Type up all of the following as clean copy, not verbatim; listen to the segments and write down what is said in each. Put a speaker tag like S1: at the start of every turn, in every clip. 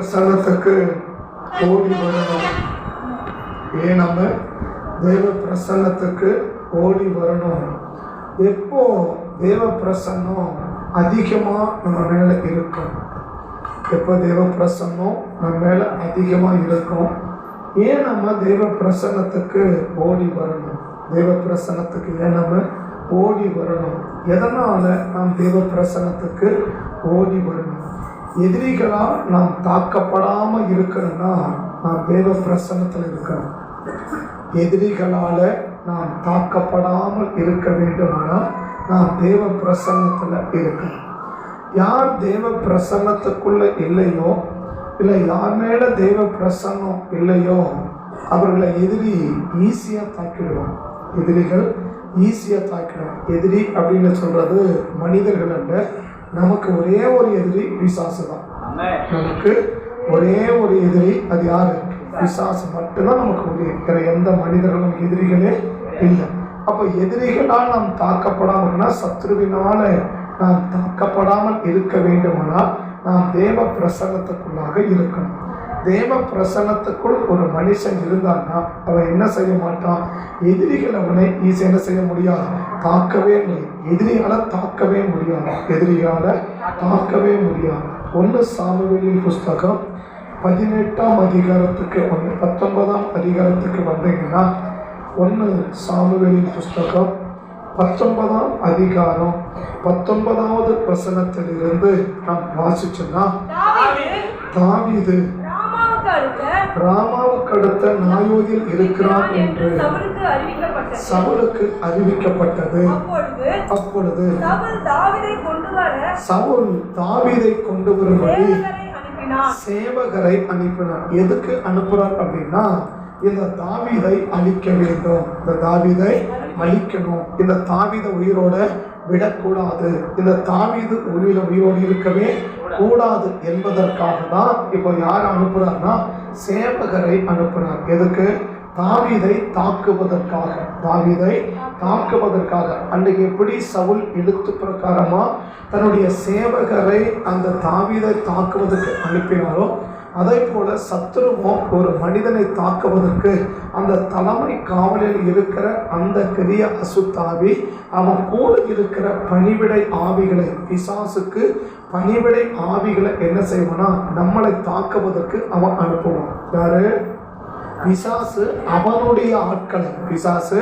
S1: பிரசன்னத்துக்கு ஓடி வரணும். ஏன் நம்ம தேவ பிரசன்னத்துக்கு ஓடி வரணும்? எப்போ தேவ பிரசன்னம் அதிகமாக நம்ம மேலே இருக்கும்? எப்போ தேவ பிரசன்னம் நம்ம மேலே அதிகமாக இருக்கும்? ஏன் நம்ம தேவ பிரசன்னத்துக்கு ஓடி வரணும்? தேவ பிரசன்னத்துக்கு ஏன் நம்ம ஓடி வரணும்? எதனால் நாம் தேவ பிரசன்னத்துக்கு ஓடி வரணும்? எதிரிகளால் நாம் தாக்கப்படாமல் இருக்கணும்னா நாம் தேவ பிரசன்னத்தில் இருக்கணும். எதிரிகளால் நாம் தாக்கப்படாமல் இருக்க வேண்டுமானால் நாம் தேவ பிரசன்னத்தில் இருக்கணும். யார் தேவ பிரசன்னத்துக்குள்ள இல்லையோ, இல்லை யார் மேலே தேவ பிரசன்னம் இல்லையோ, அவர்களை எதிரி ஈஸியாக தாக்கிடுவோம். எதிரிகள் ஈஸியாக தாக்கிடுவோம். எதிரி அப்படின்னு சொல்றது மனிதர்கள் அல்ல. நமக்கு ஒரே ஒரு எதிரி பிசாசு தான். நமக்கு ஒரே ஒரு எதிரி, அது யாரு? பிசாசு மட்டும்தான் நமக்கு ஒரே. வேற எந்த மனிதர்களும் எதிரிகளே இல்லை. அப்போ எதிரிகளால் நாம் தாக்கப்படாமல்னா, சத்ருவினால நாம் தாக்கப்படாமல் இருக்க வேண்டுமானால் நாம் தேவ பிரசன்னத்துக்குள்ளாக இருக்கணும். தேவ பிரசன்னத்துக்குள் ஒரு மனுஷன் இருந்தான்னா அவன் என்ன செய்ய மாட்டான்? எதிரிகள் அவனை ஈஸியாக என்ன செய்ய முடியாது? தாக்கவே முடியும். எதிரியால் தாக்கவே முடியாது. எதிரியால் தாக்கவே முடியாது. 1 சாமுவேலின் புஸ்தகம் 18ஆம் அதிகாரத்துக்கு 19ஆம் அதிகாரத்துக்கு வந்தீங்கன்னா, 1 சாமுவேலின் புஸ்தகம் 19ஆம் அதிகாரம் 19வது வசனத்திலிருந்து நாம் வாசிச்சோம்னா, தாவீது ராமாவுக்கு அடுத்த நாயோதில் இருக்கிறான் என்று சவுலுக்கு அறிவிக்கப்பட்டது. அப்பொழுது சவுல் தாவீதை கொண்டு வரும்படி சேவகரை அனுப்பினார். எதுக்கு அனுப்புறார் அப்படின்னா, இந்த தாவீதை அழிக்க வேண்டும், இந்த தாவீதை அழிக்கணும், இந்த தாவீதை உயிரோட விடக்கூடாது, இந்த தாவீது உயிரோடு இருக்கவே கூடாது என்பதற்காக தான் இப்போ யார் அனுப்புறாருன்னா சேவகரை அனுப்புறார். எதுக்கு? தாவீதை தாக்குவதற்காக. தாவீதை தாக்குவதற்காக. அன்றைக்கு எப்படி சவுல் எழுத்து பிரகாரமா தன்னுடைய சேவகரை அந்த தாவீதை தாக்குவதற்கு அனுப்பினாரோ, அதே போல சத்துருவும் ஒரு மனிதனை தாக்குவதற்கு அந்த தலைமை காவலில் இருக்கிற அந்த பெரிய அசுத்தாவி அவன் கூட இருக்கிற பணிவிடை ஆவிகளை, பிசாசுக்கு பணிவிடை ஆவிகளை என்ன செய்வானா, நம்மளை தாக்குவதற்கு அவன் அனுப்புவான். யாரு? பிசாசு அவனுடைய ஆட்களை. பிசாசு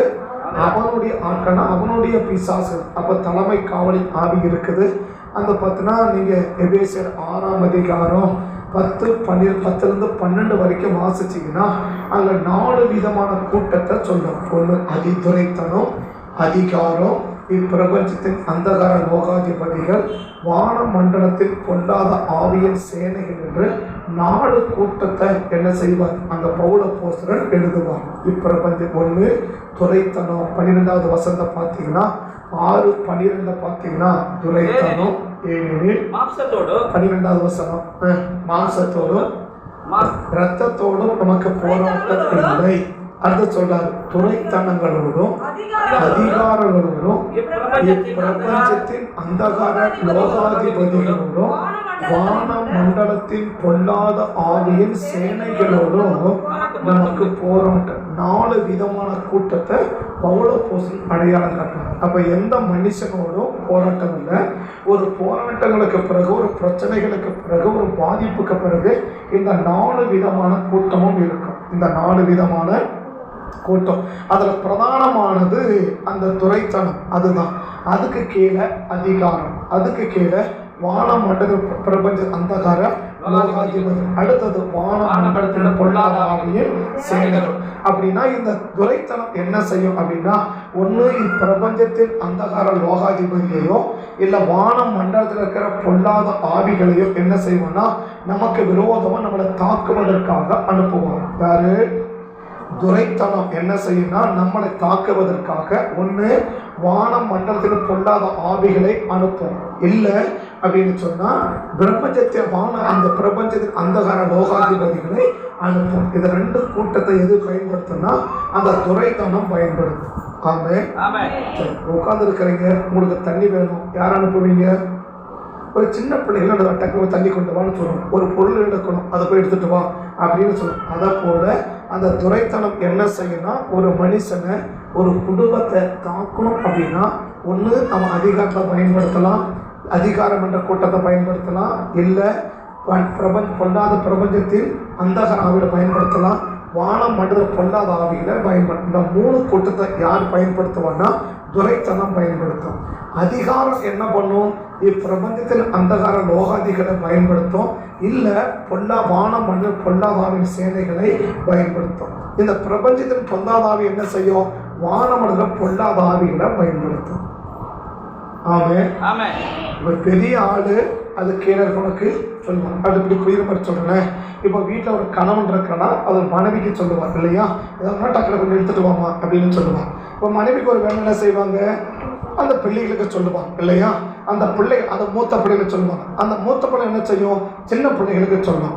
S1: அவனுடைய ஆட்கள், அவனுடைய பிசாசு. அப்ப தலைமை காவலில் ஆவி இருக்குது. அந்த பார்த்தீங்கன்னா நீங்க எபேசியர் 6ஆம் அதிகாரம் 10-12 12 வரைக்கும் வாசிச்சிங்கன்னா அங்கே 4 விதமான கூட்டத்தை சொல்லும். ஒன்று அதிதுரைத்தனம், அதிகாரம், இப்பிரபஞ்சத்தின் அந்தகார லோகாதிபதிகள், வான மண்டலத்தில் பொல்லாத ஆவியின் சேனைகள் என்று 4 கூட்டத்தை என்ன செய்வார்? அந்த பவுலப்போஸ்தலன் எழுதுவார். இப்பிரபஞ்சம் 1 துரைத்தனம். 12வது வசனத்தை பார்த்தீங்கன்னா 6-12 பார்த்தீங்கன்னா துரைத்தனம். ஏனெனில் 12வது வசனம் மாம்சத்தோடும் இரத்தத்தோடும் நமக்கு போராட்டம் இல்லை. அடுத்து சொல்றாரு, துரைத்தனங்களோடும் அதிகாரங்களோடும் இப்பிரபஞ்சத்தின் அந்தகார லோகாதிபதிகளோடும் வான மண்டலத்தின் பொல்லாத ஆவியின் சேனைகளோடும் நமக்கு போராட்டம். 4 விதமான கூட்டத்தை பவுலப்போஸ்தலன் அடையாளம் காட்டுறாங்க. அப்ப எந்த மனுஷனோடும் போராட்டம் இல்லை. ஒரு போராட்டங்களுக்கு பிறகு, ஒரு பிரச்சனைகளுக்கு பிறகு, ஒரு பாதிப்புக்கு பிறகு இந்த 4 விதமான கூட்டமும் இருக்கும். இந்த 4 விதமான கூட்டம், அதில் பிரதானமானது அந்த துரைத்தனம். அதுதான். அதுக்கு கீழே அதிகாரம், அதுக்கு கீழே வான மண்டல பிரபஞ்ச அந்தகார லோகாதிபதி, அடுத்தது வான மண்டலத்தில் பொல்லாத ஆவியின் சேனைகள். அப்படின்னா இந்த துரைத்தனம் என்ன செய்யும் அப்படின்னா, ஒன்று இப்பிரபஞ்சத்தில் அந்தகார லோகாதிபதியையோ இல்லை வான மண்டலத்தில் இருக்கிற பொல்லாத ஆவிகளையோ என்ன செய்வோம்னா நமக்கு விரோதமாக நம்மளை தாக்குவதற்காக அனுப்புவாங்க. யாரு? துரைத்தனம் என்ன செய்யும்னா நம்மளை தாக்குவதற்காக ஒன்று வான மண்டலத்தில் பொல்லாத ஆவிகளை அனுப்பும். இல்லை அப்படின்னு சொன்னா பிரபஞ்சத்தை அந்த பிரபஞ்சத்தின் அந்தகார லோகாதிபதிகளை அனுப்பும். இந்த 2 கூட்டத்தை எது பயன்படுத்தினா அந்த துரைத்தனம் பயன்படுத்தும். உட்கார்ந்து இருக்கிறீங்க, உங்களுக்கு தண்ணி வேணும், யார் அனுப்புவீங்க? ஒரு சின்ன பிள்ளைகள் அந்த டக்கு தண்ணி கொண்டு வான்னு சொல்லணும், ஒரு பொருள் எடுக்கணும் அதை போய் எடுத்துட்டு வா அப்படின்னு சொல்லணும். அதை போல அந்த துரைத்தனம் என்ன செய்யணும், ஒரு மனுஷனை ஒரு குடும்பத்தை தாக்கணும் அப்படின்னா ஒன்று நம்ம அதிகாரத்தை பயன்படுத்தலாம், அதிகாரம் என்ற கூட்டத்தை பயன்படுத்தலாம், இல்லை பொல்லாத பிரபஞ்சத்தில் அந்தகர ஆவிகளை பயன்படுத்தலாம், வானம் மண்டல பொல்லாத ஆவிகளை பயன்படுத்தும். இந்த 3 கூட்டத்தை யார் பயன்படுத்துவான்னா துரைத்தனம் பயன்படுத்தும். அதிகாரம் என்ன பண்ணும், இப்பிரபஞ்சத்தில் அந்தகார லோகாதிகளை பயன்படுத்தும், இல்லை வானம் மண்டல பொல்லாதாவின் சேனைகளை பயன்படுத்தும். இந்த பிரபஞ்சத்தின் பொல்லாதாவி என்ன செய்யும், வானமண்டல பொல்லாதாவிகளை பயன்படுத்தும். ஆமே பெரிய ஆளு அது கீழே இருக்கவனுக்கு சொல்லுவான். அது இப்படி புரியுற மாதிரி சொல்றேன். இப்போ வீட்டில் ஒரு கணவன் இருக்கிறனா அது மனைவிக்கு சொல்லுவான் இல்லையா, எதாவது டக்குனு கொஞ்சம் எடுத்துட்டு வாமா அப்படின்னு சொல்லுவான். இப்போ மனைவிக்கு ஒரு வேலை என்ன செய்வாங்க, அந்த பிள்ளைகளுக்கு சொல்லுவாங்க இல்லையா, அந்த பிள்ளை அந்த மூத்த பிள்ளைகளுக்கு சொல்லுவாங்க. அந்த மூத்த பிள்ளை என்ன செய்யும், சின்ன பிள்ளைகளுக்கு சொல்லும்.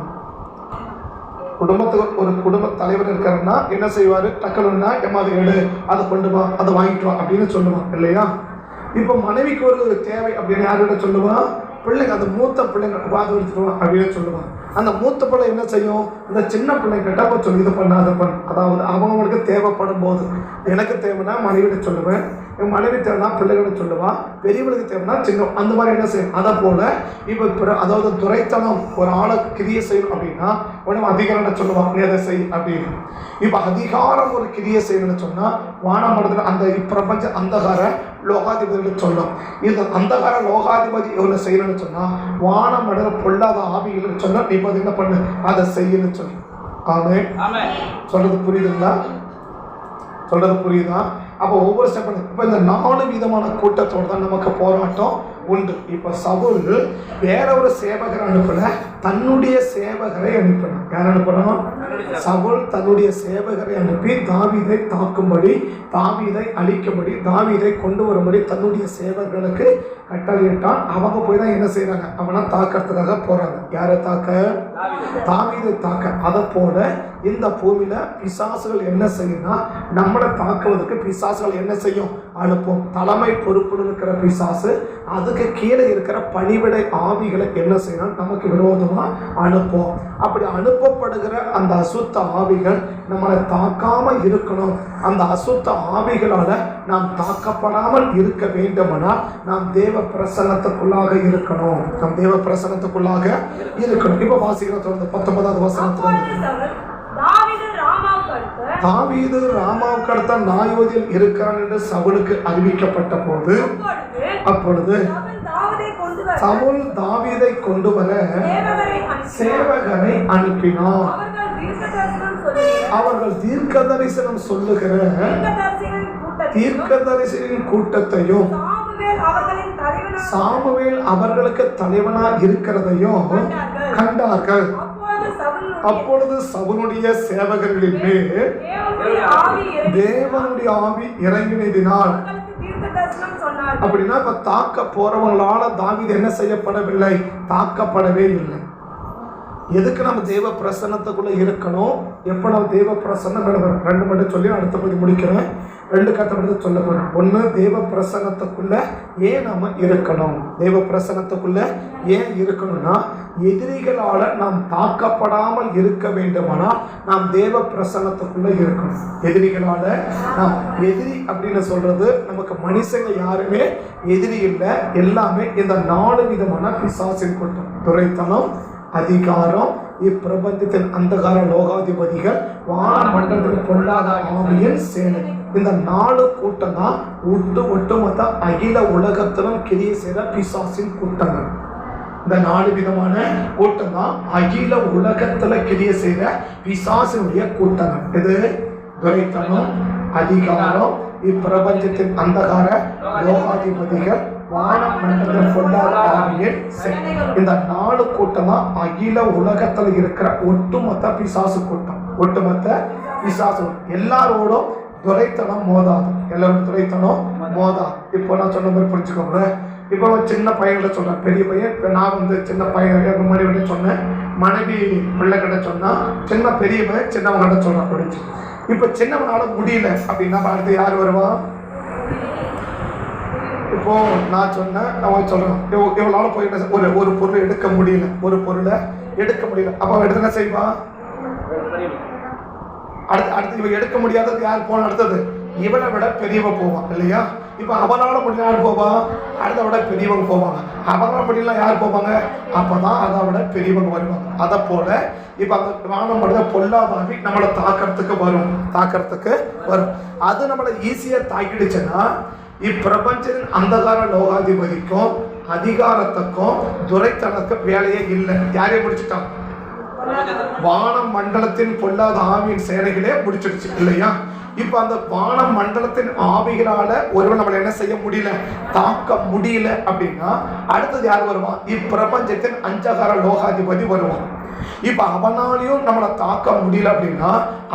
S1: குடும்பத்துக்கு ஒரு குடும்ப தலைவர் இருக்காருன்னா என்ன செய்வார், டக்குனுன்னா எம்மாது எடு, அதை கொண்டு வா, அதை வாங்கிட்டு வா அப்படின்னு சொல்லுவான் இல்லையா. இப்போ மனைவிக்கு ஒரு தேவை அப்படின்னு யார்கிட்ட சொல்லுவான், பிள்ளைங்க அந்த மூத்த பிள்ளைங்க வாது எடுத்துருவான் அப்படின்னு சொல்லுவான். அந்த மூத்த பிள்ளை என்ன செய்யும், இந்த சின்ன பிள்ளைங்கிட்ட அப்போ சொல்லி இது பண்ண அதை பண்ண, அதாவது அவங்களுக்கு தேவைப்படும் போது எனக்கு தேவைன்னா மனைவிட சொல்லுவேன், என் மனைவி தேவைன்னா பிள்ளைகளை சொல்லுவான், பெரியவளுக்கு தேவைன்னா சின்ன, அந்த மாதிரி என்ன செய்யும். அதை போல இப்போ அதாவது துரைத்தனம் ஒரு ஆளை கிரியை செய்யணும் அப்படின்னா உடனே அதிகாரம் சொல்லுவான் நீ அதை செய் அப்படின்னு. இப்போ அதிகாரம் ஒரு கிரியை செய்யணும்னு சொன்னால் வானமண்டலத்தில் அந்த இப்பிரபஞ்ச அந்தகார லோகாதிபதிகள் சொல்லும். இந்த அந்தகார லோகாதிபதி எவ்வளோ செய்யணும்னு சொன்னால் வானமண்டல பொல்லாத ஆவிகளுக்கு சொன்னால் நீ என்ன பண்ணு அதை செய்யணும்னு சொல்லு. ஆமே சொல்றது புரியுதுங்களா, சொல்றது புரியுதா. அப்போ ஒவ்வொரு ஸ்டெப் இப்போ இந்த 4 விதமான கூட்டத்தோடு தான் நமக்கு போராட்டம் உண்டு. இப்போ சவுல் வேற ஒரு சேவகரை அனுப்பல, தன்னுடைய சேவகரை அனுப்பினான். யார் அனுப்பணும், சவுல் தன்னுடைய சேவகரை அனுப்பி தாவீதை தாக்கும்படி, தாவீதை அழிக்கும்படி, தாவீதை கொண்டு வரும்படி தன்னுடைய சேவகர்களுக்கு கட்டளையிட்டான். அவங்க போய் தான் என்ன செய்யறாங்க, அவனை தாக்கிறதுக்காக போறாங்க. யாரை தாக்க, தாவீதை தாக்க. அதை போல இந்த பூமியில பிசாசுகள் என்ன செய்யும்னா நம்மளை தாக்குவதற்கு பிசாசுகள் என்ன செய்யும், அனுப்பும். தலைமை பொறுப்பு இருக்கிற பிசாசு அதுக்கு கீழே இருக்கிற பணிவிடை ஆவிகளை என்ன செய்யணும், நமக்கு விரோதமா அனுப்பும். அப்படி அனுப்பப்படுகிற அந்த அசுத்த ஆவிகள் நம்மளை தாக்காம இருக்கணும். அந்த அசுத்த ஆவிகளால நாம் தாக்கப்படாமல் இருக்க வேண்டுமானால் நாம் தேவ பிரசன்னத்துக்குள்ளாக இருக்கணும். நாம் தேவ பிரசன்னத்துக்குள்ளாக இருக்கணும். இப்ப வாசிக்கிற தொடர்ந்து 19வது வசனத்துல தாவீது ராமாவுக்கு அடுத்த நாயோதில் இருக்கிறான் என்று சவுலுக்கு அறிவிக்கப்பட்ட போது அப்பொழுது சவுல் தாவீதை கொண்டு வர சேவகரை அனுப்பினார். அவர்கள் தீர்க்க தரிசனம் சொல்லுகிற தீர்க்க தரிசனின் கூட்டத்தையும் சாமுவேல் அவர்களுக்கு தலைவனா இருக்கிறதையும் கண்டார்கள். அப்பொழுது சவுலுடைய சேவகர்களின் மேல் தேவனுடைய ஆவி இறங்கினதினால், அப்படின்னா இப்ப தாக்க போறவங்களால தாவீது என்ன செய்யப்படவில்லை, தாக்கப்படவே இல்லை. எதுக்கு நம்ம தேவ பிரசன்னத்துக்குள்ள இருக்கணும், எப்ப நம்ம தேவ பிரசன்னம் 2 மட்டும் சொல்லி அடுத்த பகுதி முடிக்கிறேன். 2 கருத்தை சொல்ல போறோம். 1 தேவ பிரசன்னத்துக்குள்ள ஏன் நாம இருக்கணும், தேவ பிரசன்னத்துக்குள்ள ஏன் இருக்கணும்னா எதிரிகளால நாம் தாக்கப்படாமல் இருக்க வேண்டுமானால் நாம் தேவ பிரசன்னத்துக்குள்ள இருக்கணும். எதிரிகளால நாம், எதிரி அப்படின்னு சொல்றது நமக்கு மனுஷங்க யாருமே எதிரி இல்லை, எல்லாமே இந்த 4 விதமான பிசாசின் கூட்டம். துரைத்தனம், அதிகாரம், இப்பிரபஞ்சத்தின் அந்தகார லோகாதிபதிகள், வானமண்டலத்தில் பொல்லாத ஆவியின் சேனை. இந்த 4 கூட்டம் தான் ஒட்டுமொத்த அகில உலகத்திலும் கிரியை செய்த பிசாசின் கூட்டங்கள். இந்த 4 விதமான கூட்டம் தான் அகில உலகத்துல கிரியை செய்த பிசாசினுடைய கூட்டங்கள். இது துரைத்தனம், அதிகாரம், இப்பிரபஞ்சத்தின் அந்தகார லோகாதிபதிகள், வானமண்டலத்தில் பொல்லாத ஆவியின் சேனை. இந்த 4 கூட்டம் தான் அகில உலகத்துல இருக்கிற ஒட்டுமொத்த பிசாசு கூட்டம். ஒட்டுமொத்த பிசாசு எல்லாரோடும் துரைத்தனம் மோதாது, எல்லாரும் துரைத்தனம் மோதாது. இப்போ நான் சொன்ன மாதிரி புரிஞ்சுக்கோங்க. இப்போ சின்ன பையன்கிட்ட சொன்னேன், பெரிய பையன். இப்போ நான் சின்ன பையன் மனைவி சொன்னேன், மனைவி பிள்ளைகிட்ட சொன்னா, சின்ன பெரிய பையன் சின்னவங்கிட்ட சொன்னான் அப்படின்னு. இப்போ சின்னவனால முடியல அப்படின்னா அடுத்து யார் வருவா? இப்போ நான் சொன்னேன், அவன் சொல்றான் இவளால போய் ஒரு பொருளை எடுக்க முடியல, அப்ப அவன் எடுத்து என்ன செய்வான்? அடுத்து இவ எடுக்க முடியாதது யார் போன? அடுத்தது இவனை விட பெரியவ போவான் இல்லையா? இப்ப அவனால முடியல யார் போவா? அதை விட பெரியவங்க போவாங்க. அவனால முடியல யார் போவாங்க? அப்பதான் அதை விட பெரியவங்க வருவாங்க. அதை போல இப்ப அந்த வானம் மனித பொல்லாதாவி நம்மளை தாக்கறதுக்கு வரும். அது நம்மளை ஈஸியா தாக்கிடுச்சுன்னா இப்பிரபஞ்சத்தின் அந்தகார லோகாதிபதிக்கும் அதிகாரத்துக்கும் துரைத்தனத்துக்கும் வேலையே இல்லை. யாரையும் முடிச்சுட்டான்? வான மண்டலத்தின் பொல்லாத ஆவியின் சேனைகளே முடிச்சிடுச்சு இல்லையா? இப்ப அந்த வான மண்டலத்தின் ஆவிகளால ஒருவன் நம்மளை என்ன செய்ய முடியல, தாக்க முடியல அப்படின்னா அடுத்தது யார் வருவான்? இப்பிரபஞ்சத்தின் அந்தகார லோகாதிபதி வருவான். இப்ப அவனாலையும் நம்மளை தாக்க முடியல அப்படின்னா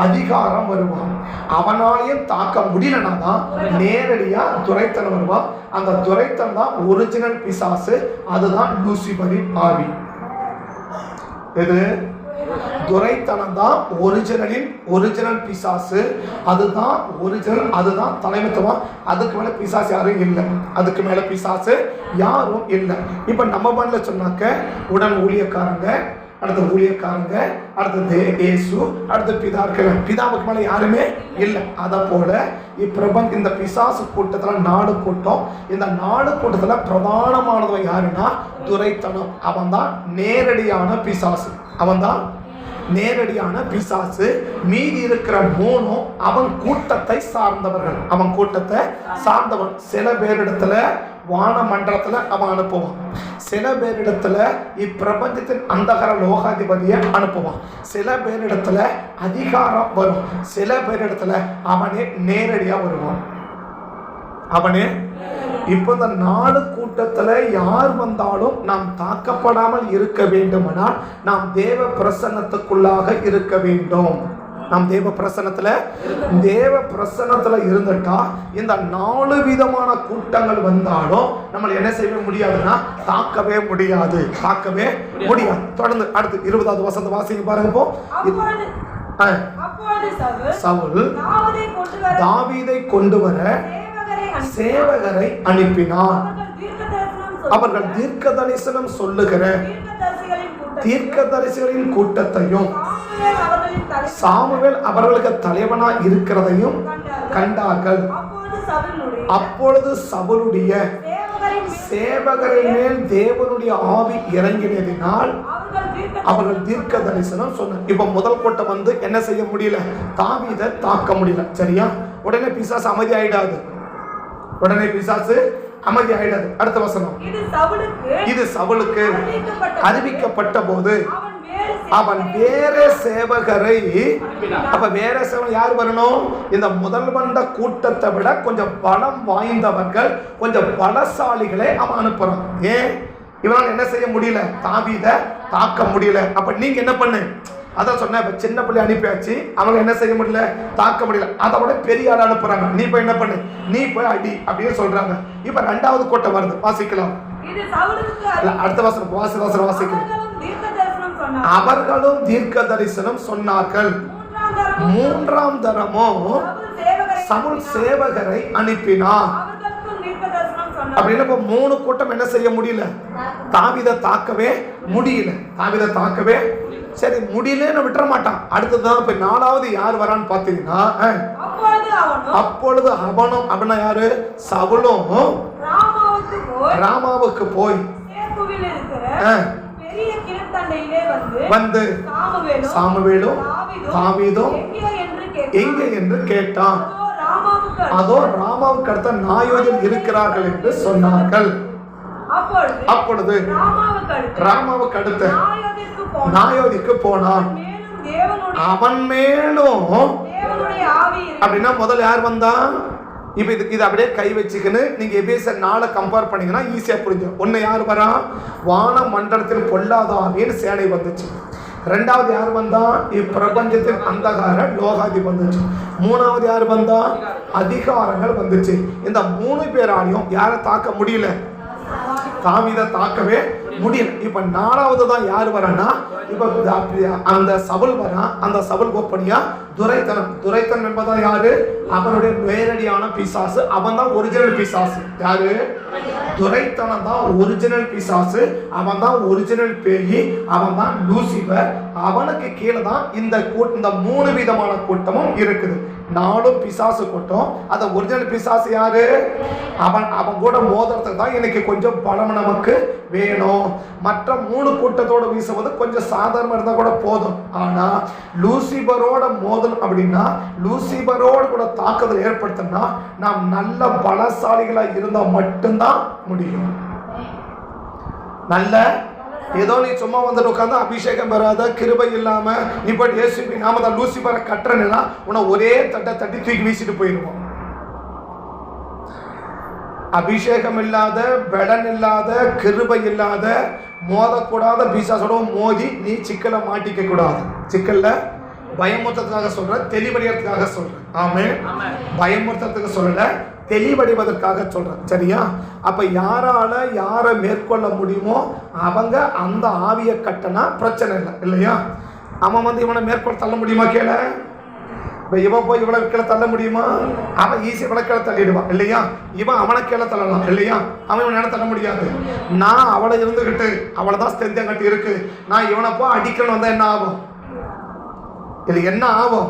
S1: அதிகாரம் வருவான். அவனாலையும் தாக்க முடியலன்னா தான் நேரடியா துரைத்தனம் வருவான். அந்த துரைத்தனம் தான் ஒரிஜினல் பிசாசு. அதுதான் லூசிபரின் ஆவி. எது? துரைத்தனம் தான் ஒரிஜினல் பிசாசு. அதுதான் ஒரிஜினல், அதுதான் தலைமைத்துவம். அதுக்கு மேல பிசாசு யாரும் இல்லை. இப்ப நம்ம பண்ணல சொன்னாக்க உடன் ஊழியக்காரங்க, அடுத்தது இயேசு, அடுத்து பிதாவுக்கு மேல யாருமே இல்லை. அதை போல இந்த பிசாசு கூட்டத்துல நாடு கூட்டம். இந்த நாடு கூட்டத்துல பிரதானமானவன் யாருன்னா துரைத்தனம். அவன் தான் நேரடியான பிசாசு. மீதி இருக்கிற மூணும் அவன் கூட்டத்தை சார்ந்தவன். சில பேரிடத்துல வான மண்டலத்துல அவன் அனுப்புவான், சில பேரிடத்துல இப்பிரபஞ்சத்தின் அந்தகார லோகாதிபதியை அனுப்புவான், சில பேரிடத்துல அதிகாரம் வரும், சில பேரிடத்துல அவனே நேரடியா வருவான். இப்ப இந்த நாடு கூட்டத்துல யார் வந்தாலும் நாம் தாக்கப்படாமல் இருக்க வேண்டுமானால் நாம் தேவ பிரசன்னத்துக்குள்ளாக இருக்க வேண்டும். நாம் தேவ பிரசன்னத்துல இருந்துட்டா இந்த 4 விதமான கூட்டங்கள் வந்தாலும் நம்மளை என்ன செய்ய முடியாதுன்னா தாக்கவே முடியாது. தொடர்ந்து அடுத்து 20வது வசனத்தை வாசிங்க பாருங்க. சவுல் தாவீதை கொண்டு வர சேவகரை அனுப்பினார். அவர்கள் தீர்க்க தரிசனம் சொல்லுகிற தீர்க்கதரிசிகளின் கூட்டத்தையும் சாமுவேல் அவர்களுக்கு தலைவனா இருக்கிறதையும் கண்டார்கள். அப்பொழுது சவுலுடைய சேவகரின் மேல் தேவனுடைய ஆவி இறங்கினதினால் அவர்கள் தீர்க்க தரிசனம் சொன்னார். இப்ப முதல் கூட்டம் வந்து என்ன செய்ய முடியல, தாவீதை தாக்க முடியல. சரியா? உடனே பிசாசு அமைதி ஆயிடாது. அடுத்த வசனம், இது சவுலுக்கு அறிவிக்கப்பட்ட போது அவன் வேற சேவகரை, அப்ப வேற சேவகர் யார் வரணும்? இந்த முதல் வந்த கூட்டத்தை விட கொஞ்சம் பலம் வாய்ந்தவர்கள், கொஞ்சம் பலசாலிகளை அவன் அனுப்புறான். ஏன்? இவனால் என்ன செய்ய முடியல, தாவீதை தாக்க முடியல. அப்ப நீங்க என்ன பண்ணு, அதான் சொன்ன, இப்ப சின்ன பிள்ளை அனுப்பியாச்சு, அவங்க என்ன செய்ய முடியல, தாக்க முடியல. அதை விட பெரிய ஆள் அனுப்புறாங்க, நீ போய் என்ன பண்ணு, நீ போய் அடி அப்படின்னு சொல்றாங்க. இப்ப 2வது கூட்டம் வருது, வாசிக்கலாம். அடுத்த வசனம் வாசிக்கலாம். அவர்களும் தீர்க்க தரிசனம் சொன்னார்கள். 3ஆம் தரமும் சவுல் சேவகரை அனுப்பினார். அப்படின்னு 3 கூட்டம் என்ன செய்ய முடியல, தாவீதை தாக்கவே முடியல. சரி, முடியலன்னு விட்டுற மாட்டான். அடுத்ததுதான் இப்ப 4வது யார் வரான்னு பாத்தீங்கன்னா, அப்பொழுது அவனும், அப்படின்னா யாரு, சவுலும் ராமாவுக்கு போய் வந்து சாமுவேலும் தாவீதும் எங்கே என்று கேட்டான். அதோ ராமாவுக்கு அடுத்த நாயோதில் இருக்கிறார்கள் என்று சொன்னார்கள். அப்பொழுது ராமாவுக்கு அடுத்த நாயோதிக்கு போனான். அவன் மேலும் அப்படின்னா முதல்ல யார் வந்தான்? இப்ப இது அப்படியே கை வச்சுக்கின்னு நீங்க எபேசியர் 4 கம்பேர் பண்ணீங்கன்னா ஈஸியா புரிஞ்சும். ஒன்னு யார் வரா? வான மண்டலத்தில் பொல்லாத ஆவியின் சேனை வந்துச்சு. 2வது யார் வந்தா? இப்பிரபஞ்சத்தின் அந்தகார லோகாதி வந்துச்சு. 3வது யார் வந்தா? அதிகாரங்கள் வந்துச்சு. இந்த 3 பேராலையும் யாரை தாக்க முடியல, தாவீதை தாக்கவே முடியல. இப்ப 4வது தான் யார் வரான்னா, இப்ப அந்த சவுல் வரான். அந்த சவுல் கோப்பனியா துரைத்தனம் என்பதா யாரு? அவனுடைய நேரடியான பிசாசு. அவன் தான் ஒரிஜினல் பிசாசு. யாரு? துரைத்தனம் தான் ஒரிஜினல் பிசாசு. அவன் தான் ஒரிஜினல் பேயி. அவன் தான் லூசிபர். அவனுக்கு கீழே தான் இந்த 3 விதமான கூட்டமும் இருக்குது. 4 பிசாசு கூட்டம். அந்த ஒரிஜினல் பிசாசு யாரு? அவன் கூட மோதிரத்துக்கு தான் இன்னைக்கு கொஞ்சம் பலம் நமக்கு வேணும். மற்ற 3 கூட்டத்தோட வீசுவது கொஞ்சம் சாதாரணமா இருந்தா கூட போதும். ஆனா லூசிபரோட மோதல் அப்படின்னா, லூசிபரோட கூட தாக்குதல் ஏற்படுத்தினா நாம் நல்ல பலசாலிகளா இருந்தா மட்டும்தான் முடியும். நல்ல ஏதோ நீ சும்மா வந்துட்டு உட்காந்து அபிஷேகம் பெறாத, கிருபை இல்லாம நீ போய் இயேசுவின் நாமத்தில் லூசிபரை கட்டுறேன்னா உன்னை ஒரே தட்டி தூக்கி வீசிட்டு போயிடுவோம். அபிஷேகம் இல்லாத, பலன் இல்லாத, கிருபை இல்லாத, மோதக்கூடாத பிசாசோட மோதி நீ சிக்கலை மாட்டிக்க கூடாது. சிக்கல்ல பயமுறுத்ததுக்காக சொல்ற, தெளிவடையறதுக்காக சொல்ற. ஆமே, பயமுறுத்ததுக்கு சொல்லல, தெளிவடைவதற்காக சொல்றேன். சரியா? அப்ப யாரை மேற்கொள்ள முடியுமோ அவங்க அந்த ஆவியை கட்டனா பிரச்சனை இல்லை. இல்லையா? அவன் இவனை மேற்கொள்ள தள்ள முடியுமா? கேள. இவன் போய் இவ்வளவு கீழே தள்ள முடியுமா? அவன் ஈஸி இவ்வளவு கீழே தள்ளிடுவான். இல்லையா? இவன் அவனை கீழே தள்ளலாம். இல்லையா? அவன் இவனை தள்ள முடியாது. நான் அவளை இருந்துகிட்டு அவளைதான் ஸ்ட்ரென்த் கட்டி இருக்கு, நான் இவனை போய் அடிக்கணும் வந்தா என்ன ஆகும்? இது என்ன ஆகும்?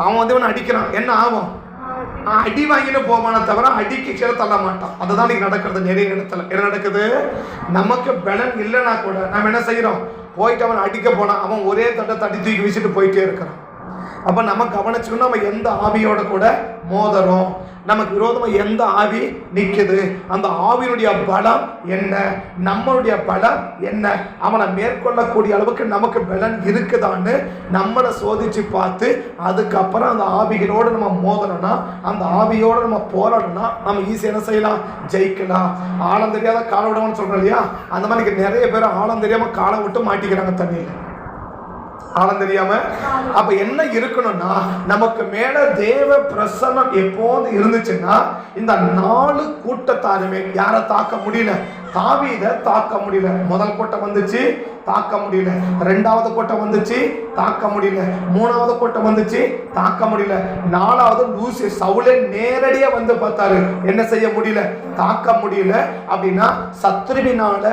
S1: அவன் இவனை அடிக்கிறான், என்ன ஆகும்? அடி வாங்கிட்டு போவான தவிர அடிக்கு கீழே தள்ள மாட்டான். அதுதான் நீங்க நடக்கிறது. நிறைய இடத்துல என்ன நடக்குது? நமக்கு பலன் இல்லைன்னா கூட நம்ம என்ன செய்யறோம்? போயிட்டு அவன் அடிக்க போனா அவன் ஒரே தட்டி தூக்கி வீசிட்டு போயிட்டே இருக்கிறான். அப்ப நம்ம கவனிச்சுக்கணும், நம்ம எந்த ஆவியோட கூட மோதறோம், நமக்கு விரோதமா எந்த ஆவி நிக்குது, அந்த ஆவியினுடைய பலம் என்ன, நம்மளுடைய பலம் என்ன, அவனை மேற்கொள்ளக்கூடிய அளவுக்கு நமக்கு பலன் இருக்குதான்னு நம்மளை சோதிச்சு பார்த்து அதுக்கப்புறம் அந்த ஆவிகளோடு நம்ம மோதணும்னா, அந்த ஆவியோட நம்ம போராடணும்னா நம்ம ஈஸியாக என்ன செய்யலாம்? ஜெயிக்கலாம். ஆழம் தெரியாத காலை விடுவோம்னு சொல்றோம் இல்லையா? அந்த மாதிரி நிறைய பேர் ஆழம் தெரியாம காலை விட்டு மாட்டிக்கிறாங்க தண்ணியில். ஆழம் தெரியாம. அப்ப என்ன இருக்கணும்னா, நமக்கு மேல தேவ பிரசன்னம் எப்போது இருந்துச்சுன்னா இந்த 4 கூட்டத்தாருமே யாரை தாக்க முடியல? தாவீதை தாக்க முடியல. முதல் கூட்டம் வந்துச்சு, தாக்க முடியல. 2வது கூட்டம் வந்துச்சு, தாக்க முடியல. 3வது கூட்டம் வந்துச்சு, தாக்க முடியல. 4வது லூசி சவுலே நேரடியா வந்து பார்த்தாரு, என்ன செய்ய முடியல? தாக்க முடியல. அப்படின்னா சத்துருவினால,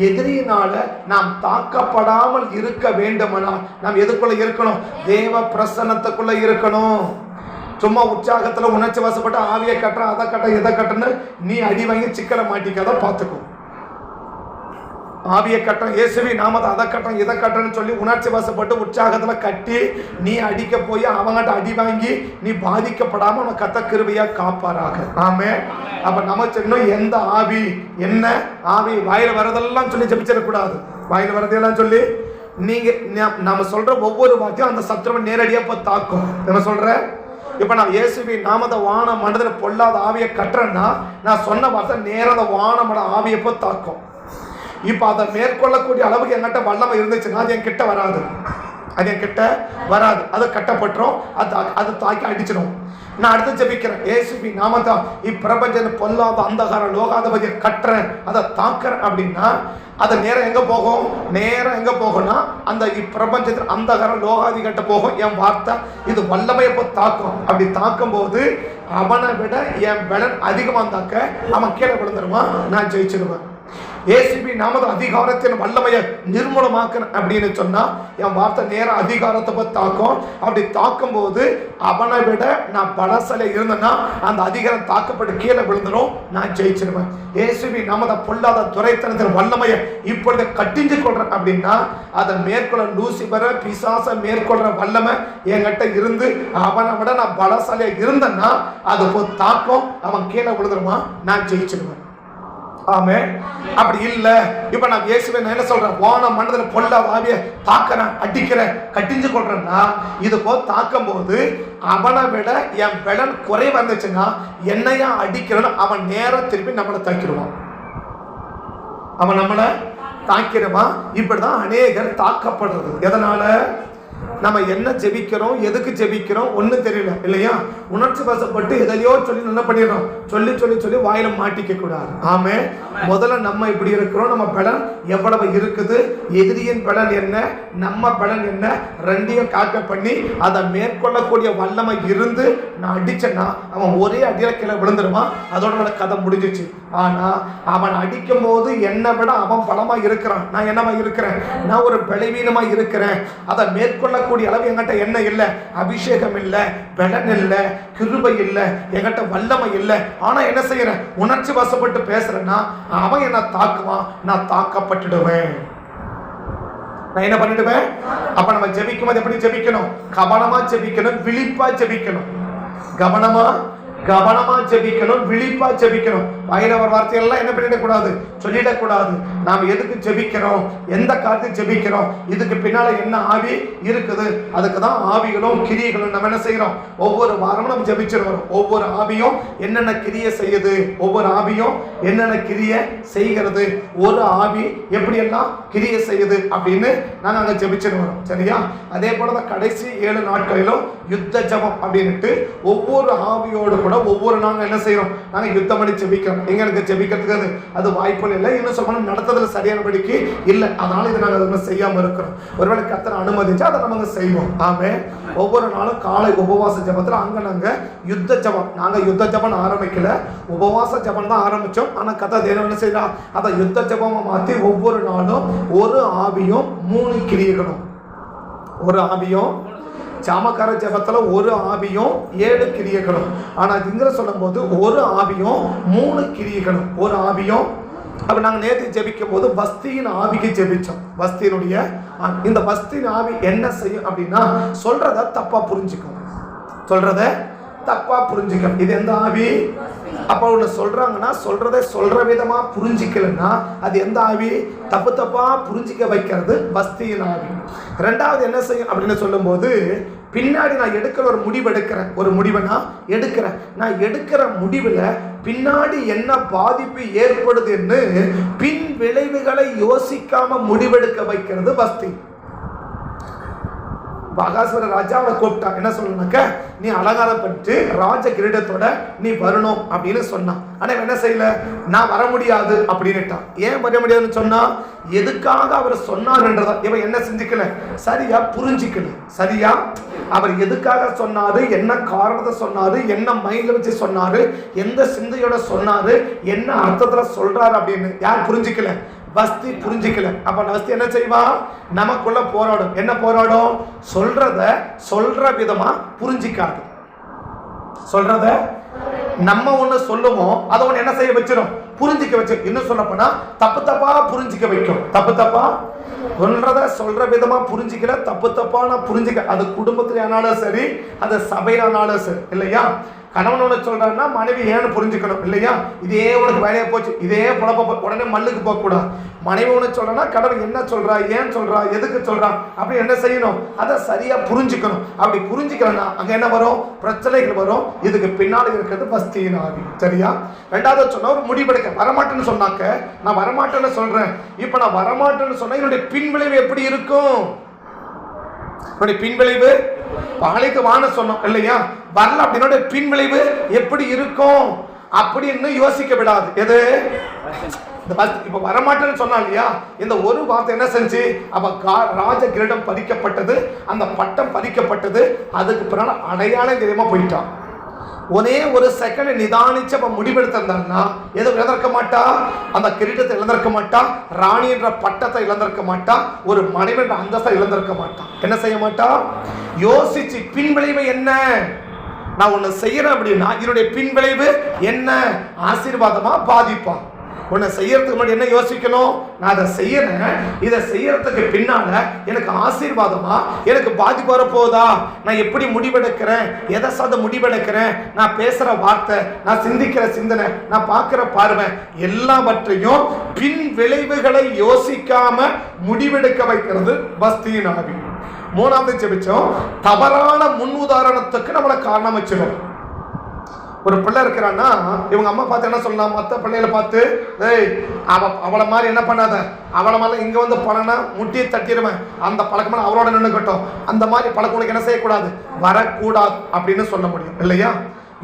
S1: எதிரியினால நாம் தாக்கப்படாமல் இருக்க வேண்டுமானால் நாம் எதுக்குள்ள இருக்கணும்? தேவ பிரசன்னத்துக்குள்ள இருக்கணும். சும்மா உற்சாகத்துல உணர்ச்சி வசப்பட்டு ஆவியை கட்டுற, அதை கட்ட, இதை கட்டுன்னு நீ அடி வாங்கி சிக்கலை மாட்டிக்காத பார்த்துக்கோ. ஆவியை கட்டுறேன், இயேசுவி நாமத்தை அதை கட்டுறேன், இதை கட்டுறேன்னு சொல்லி உணர்ச்சி வசப்பட்டு உற்சாகத்துல கட்டி நீ அடிக்க போய் அவங்ககிட்ட அடி வாங்கி நீ பாதிக்கப்படாம உனக்கு கத்த கிருபையா காப்பாராக. ஆமே. அப்ப நமக்கு இன்னும் எந்த ஆவி, என்ன ஆவி வாயில வரதெல்லாம் சொல்லி ஜெபிச்சிடக்கூடாது. வாயில வரதெல்லாம் சொல்லி நீங்க நம்ம சொல்ற ஒவ்வொரு வார்த்தையும் அந்த சத்துருவை நேரடியா போய் தாக்கும். என்ன சொல்ற? இப்ப நான் இயேசுவின் நாமத்தை வான மண்டல பொல்லாத ஆவியை கட்டுறேன்னா நான் சொன்ன வார்த்தை நேரத வான மட ஆவியை போய் தாக்கும். இப்ப அதை மேற்கொள்ளக்கூடிய அளவுக்கு என்கிட்ட வல்லமை இருந்துச்சுன்னா அது என் கிட்ட வராது. அது என் கிட்ட வராது. அது கட்டப்பட்டுரும், அது தாக்கி அடிச்சிடும். நான் அடுத்து ஜெபிக்கிறேன், இயேசுவின் நாமத்தை இப்பிரபஞ்ச பொல்லாத அந்தகார லோகாதிபதியை கட்டுறேன், அதை தாக்குறேன் அப்படின்னா அது நேரம் எங்க போகும்? நேரம் எங்க போகும்னா அந்த இப்பிரபஞ்சத்தில் அந்தகார லோகாதிகிட்ட போகும். என் வார்த்தை இது வல்லமையை போய் தாக்கும். அப்படி தாக்கும் போது அவனை விட என் பலன் அதிகமா தாக்க அவன் கீழே விழுந்துருவான், நான் ஜெயிச்சிருவேன். ஏசிபி நாமது அதிகாரத்தின் வல்லமையை நிர்மூலமாக்கணும் அப்படின்னு சொன்னா என் வார்த்தை நேரம் அதிகாரத்தை போய் தாக்கும். அப்படி தாக்கும் போது அவனை விட நான் பலசலை இருந்தேன்னா அந்த அதிகாரம் தாக்கப்பட்டு கீழே விழுந்துடும், நான் ஜெயிச்சிருவேன். ஏசிபி நாமத பொல்லாத துரைத்தனத்தின் வல்லமையை இப்பொழுது கட்டிஞ்சு கொள்றேன் அப்படின்னா அதை மேற்கொள்ள லூசிபரை பிசாச மேற்கொள்ற வல்லமை என்கிட்ட இருந்து அவனை விட நான் பலசாலியா இருந்தேன்னா அது போய் தாக்கும், அவன் கீழே விழுந்துருமா, நான் ஜெயிச்சிருவேன். ஆமே. அப்படி இல்ல, இப்ப நான் இயேசுவை என்ன சொல்றேன்? வான மண்டல பொல்லாத ஆவியை தாக்குறேன், அடிக்கிறேன், கட்டிஞ்சு கொள்றேன்னா இது போல் தாக்கும் போது அவனை விட என் பலன் குறை வந்துச்சுன்னா என்னையா அடிக்கிறேன்னு அவன் நேரம் திருப்பி நம்மளை தாக்கிடுவான். அவன் நம்மளை தாக்கிடுவான். இப்படிதான் அநேகர் தாக்கப்படுறது. எதனால? நம்ம என்ன ஜெபிக்கிறோம், எதுக்கு ஜெபிக்கிறோம் ஒன்றும் தெரியல இல்லையா? உணர்ச்சி வசப்பட்டு எதையோ சொல்லி என்ன பண்ணிடுறோம், சொல்லி சொல்லி சொல்லி வாயில மாட்டிக்க கூடாது. ஆமே. முதல்ல நம்ம இப்படி இருக்கிறோம், நம்ம பலன் எவ்வளவு இருக்குது, எதிரியின் பலன் என்ன, நம்ம பலன் என்ன, ரெண்டையும் காக்க பண்ணி அதை மேற்கொள்ளக்கூடிய வல்லமை இருந்து நான் அடிச்சேன்னா அவன் ஒரே அடியில கீழே விழுந்துருவான். அதோட எனக்கு கதை முடிஞ்சிச்சு. ஆனா அவன் அடிக்கும் போது என்னை விட அவன் பலமா இருக்கிறான், நான் என்னவா இருக்கிறேன், நான் ஒரு பலவீனமா இருக்கிறேன். அதை மேற்கொள்ளக்கூடிய அளவு என்கிட்ட என்ன இல்லை, அபிஷேகம் இல்லை, பலன் இல்லை, கிருபை இல்லை, என்கிட்ட வல்லமை இல்லை. ஆனா என்ன செய்யறேன், உணர்ச்சி வசப்பட்டு பேசுறேன்னா அவன் என்ன தாக்குவான், நான் தாக்கப்பட்டுடுவேன். நான் என்ன பண்ணிடுவேன்? அப்ப நம்ம ஜெபிக்கும் போது எப்படி ஜெபிக்கணும்? கவனமா ஜெபிக்கணும், விழிப்பா ஜெபிக்கணும். கவனமா ஜெபிக்கணும், விழிப்பா ஜெபிக்கணும். வாயிலவர் வார்த்தையெல்லாம் என்ன பண்ணிடக்கூடாது, சொல்லிடக்கூடாது. நாம் எதுக்கு ஜெபிக்கிறோம், எந்த காரியத்துக்கு ஜெபிக்கிறோம், இதுக்கு பின்னால என்ன ஆவி இருக்குது, அதுக்கு தான் ஆவிகளும் கிரியைகளும் நம்ம என்ன செய்யறோம், ஒவ்வொரு வாரமும் நம்ம ஜெபிச்சுட்டு வரோம். ஒவ்வொரு ஆவியும் என்னென்ன கிரியை செய்யுது, ஒவ்வொரு ஆவியும் என்னென்ன கிரியை செய்கிறது, ஒரு ஆவி எப்படியெல்லாம் கிரியை செய்யுது அப்படின்னு நாங்கள் அங்கே ஜெபிச்சுட்டு வரோம். சரியா? அதே போல தான் கடைசி 7 நாட்களிலும் யுத்த ஜபம் அப்படின்ட்டு ஒவ்வொரு ஆவியோடு கூட ஒவ்வொரு நாங்கள் என்ன செய்யறோம், நாங்கள் யுத்தம் பண்ணி ஜெபிக்கிறோம். எங்களுக்கு ஜெபிக்கிறதுக்கு அது வாய்ப்பு இல்லை, இன்னும் சொல்ல நடத்துறதுல சரியானபடிக்கு இல்லை. அதனால இதை நாங்கள் அதை செய்யாம இருக்கிறோம். ஒருவேளை கர்த்தர் அனுமதிச்சா அதை நம்ம செய்வோம். ஆமே. ஒவ்வொரு நாளும் காலை உபவாச ஜபத்தில் அங்கே நாங்கள் யுத்த ஜபம், நாங்கள் யுத்த ஜபம் ஆரம்பிக்கல, உபவாச ஜபம் தான் ஆரம்பிச்சோம். ஆனால் கர்த்தர் என்ன செய்யலாம், அதை யுத்த ஜபமா மாற்றி ஒவ்வொரு நாளும் ஒரு ஆவியும் 3 கிரியைகளும், ஒரு ஆவியும் ஜாமக்கார ஜபத்துல ஒரு ஆவியும் 7 கிரியைகளும். ஆனா இங்க சொல்லும் போது ஒரு ஆவியும் 3 கிரியைகளும், ஒரு ஆவியும். அப்ப நாங்க நேற்று ஜெபிக்கும் போது பஸ்தியின் ஆவிக்கு ஜெபிச்சோம். பஸ்தியினுடைய இந்த பஸ்தியின் ஆவி என்ன செய்யும் அப்படின்னா, சொல்றத தப்பா புரிஞ்சுக்கும், சொல்றத தப்பா புரிஞ்சுக்கும். இது எந்த ஆவி? அப்ப ஒண்ணு சொல்றாங்கன்னா சொல்றதை சொல்ற விதமா புரிஞ்சிக்கலன்னா அது எந்த ஆவி? தப்பு தப்பா புரிஞ்சிக்க வைக்கிறது பஸ்தியின் ஆவி. ரெண்டாவது என்ன செய்யும் அப்படின்னு சொல்லும் போது, பின்னாடி நான் எடுக்கிற ஒரு முடிவு எடுக்கிறேன், ஒரு முடிவை நான் எடுக்கிறேன், நான் எடுக்கிற முடிவுல பின்னாடி என்ன பாதிப்பு ஏற்படுதுன்னு பின் விளைவுகளை யோசிக்காம முடிவெடுக்க வைக்கிறது பஸ்தி. பகாசுர ராஜாவை கூப்பிட்டா என்ன சொல்லணும்னாக்க, நீ அலங்காரம் பண்ணிட்டு ராஜ கிரீடத்தோட நீ வரணும் அப்படின்னு சொன்னான். ஆனா என்ன செய்யல, நான் வர முடியாது அப்படின்னுட்டான். ஏன் வர முடியாதுன்னு சொன்னா, எதுக்காக அவர் சொன்னார்ன்றதா இவன் என்ன செஞ்சுக்கல, சரியா புரிஞ்சிக்கல. சரியா அவர் எதுக்காக சொன்னாரு, என்ன காரணத்தை சொன்னாரு, என்ன மைண்ட்ல வச்சு சொன்னாரு, எந்த சிந்தையோட சொன்னாரு, என்ன அர்த்தத்துல சொல்றாரு அப்படின்னு யார் புரிஞ்சிக்கல, பஸ்தி புரிஞ்சிக்கல. அப்ப பஸ்தி என்ன செய்வான், நமக்குள்ள போராடும். என்ன போராடும்? சொல்றத சொல்ற விதமா புரிஞ்சிக்காது. சொல்றத நம்ம ஒண்ணு சொல்லுவோம், அதை ஒண்ணு என்ன செய்ய வச்சிடும், புரிஞ்சிக்க வச்சு. இன்னும் சொல்ல போனா தப்பு தப்பா புரிஞ்சிக்க வைக்கும். தப்பு தப்பா சொல்றத சொல்ற விதமா புரிஞ்சிக்கல, தப்பு தப்பான புரிஞ்சிக்க. அது குடும்பத்துல ஆனாலும் சரி, அது சபையில ஆனாலும் சரி இல்லையா? கணவன் ஒன்று சொல்றாருன்னா மனைவி ஏன்னு புரிஞ்சுக்கணும் இல்லையா? இதே உனக்கு வேலையா போச்சு, இதே புலப்ப உடனே மல்லுக்கு போக கூடாது. மனைவி ஒன்று சொல்றா, கணவன் என்ன சொல்றா, ஏன் சொல்றா, எதுக்கு சொல்றா அப்படி என்ன செய்யணும், அதை சரியா புரிஞ்சுக்கணும். அப்படி புரிஞ்சுக்கலன்னா அங்க என்ன வரும், பிரச்சனைகள் வரும். இதுக்கு பின்னாடி இருக்கிறது பஸ்தியின் ஆவி. சரியா? ரெண்டாவது சொன்ன ஒரு முடிவெடுக்க வரமாட்டேன்னு சொன்னாக்க, நான் வரமாட்டேன்னு சொல்றேன். இப்ப நான் வரமாட்டேன்னு சொன்னா என்னுடைய பின்விளைவு எப்படி இருக்கும்? பின்விளைவு பாலைக்கு வான சொன்னோம் இல்லையா, வரல அப்படின்னா பின்விளைவு எப்படி இருக்கும் அப்படின்னு யோசிக்க விடாது. எது இப்ப வரமாட்டேன்னு சொன்னா இல்லையா, இந்த ஒரு வார்த்தை என்ன செஞ்சு அவ ராஜ கிரீடம் பறிக்கப்பட்டது, அந்த பட்டம் பறிக்கப்பட்டது. அதுக்கு பிறகு அடையாளம் தெரியாம போயிட்டான். ஒரே ஒரு செகண்ட் நிதானிச்சு அவன் முடிவெடுத்திருந்தான்னா எதுவும் இழந்திருக்க மாட்டா, அந்த கிரீடத்தை இழந்திருக்க மாட்டா, ராணி என்ற பட்டத்தை இழந்திருக்க மாட்டா, ஒரு மனைவி என்ற அந்தஸ்தை இழந்திருக்க மாட்டான். என்ன செய்ய மாட்டா, யோசிச்சு பின்விளைவு என்ன, நான் ஒன்னு செய்யறேன் அப்படின்னா இதனுடைய பின்விளைவு என்ன, ஆசீர்வாதமா பாதிப்பா? உன்னை செய்யறதுக்கு முன்னாடி என்ன யோசிக்கணும், நான் அதை செய்யறேன், இதை செய்யறதுக்கு பின்னால எனக்கு ஆசீர்வாதமா, எனக்கு பாதிப்பு வரப்போதா, நான் எப்படி முடிவெடுக்கிறேன், எதை சார்ந்த முடிவெடுக்கிறேன், நான் பேசுற வார்த்தை, நான் சிந்திக்கிற சிந்தனை, நான் பார்க்கிற பார்வை, எல்லாவற்றையும் பின் விளைவுகளை யோசிக்காம முடிவெடுக்க வைக்கிறது பஸ்தியின் ஆவி. மூணாவது ஜெபிச்சோம், தவறான முன் உதாரணத்துக்கு நம்மளை காரணம் வச்சிடும். ஒரு பிள்ளை இருக்கிறான்னா இவங்க அம்மா பார்த்து என்ன சொல்லலாம், மற்ற பிள்ளைகளை பார்த்து ஏய் அவளை மாதிரி என்ன பண்ணாத, அவளை மாதிரி இங்கே வந்து பழனா முட்டியை தட்டிடுவேன், அந்த பழக்கமெல்லாம் அவளோட நின்றுக்கட்டும், அந்த மாதிரி பழக்கம் உனக்கு என்ன செய்யக்கூடாது, வரக்கூடாது அப்படின்னு சொல்ல முடியும் இல்லையா?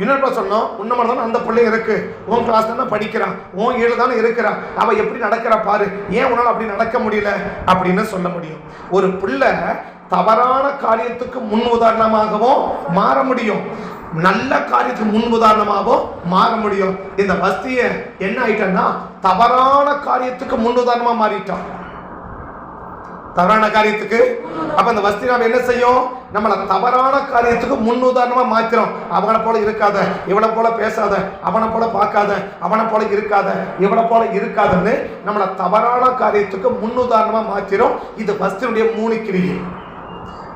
S1: இன்னொரு சொன்னோம், உன்ன மாதிரி தானே அந்த பிள்ளை இருக்கு, உன் கிளாஸ் தானே படிக்கிறான், உன் ஏழு தானே இருக்கிறான், அவள் எப்படி நடக்கிறா பாரு, ஏன் உன்னால் அப்படி நடக்க முடியல அப்படின்னு சொல்ல முடியும். ஒரு பிள்ளை தவறான காரியத்துக்கு முன் உதாரணமாகவும் மாற முடியும், நல்ல காரியத்துக்கு முன் உதாரணமாகவும் மாற முடியும். இந்த வஸ்தியை என்ன ஆயிட்டா தவறான காரியத்துக்கு முன் உதாரணமா மாறிட்டான், தவறான காரியத்துக்கு. அப்ப அந்த வஸ்தி நாம என்ன செய்யும், நம்மள தவறான காரியத்துக்கு முன் உதாரணமா மாத்திரம். அவனை போல இருக்காத, இவனை போல பேசாத, அவனை போல பார்க்காத, அவனை போல இருக்காத, இவனை போல இருக்காதுன்னு நம்மள தவறான காரியத்துக்கு முன் உதாரணமா மாத்திரும். இது வஸ்தினுடைய 3 கிரியை.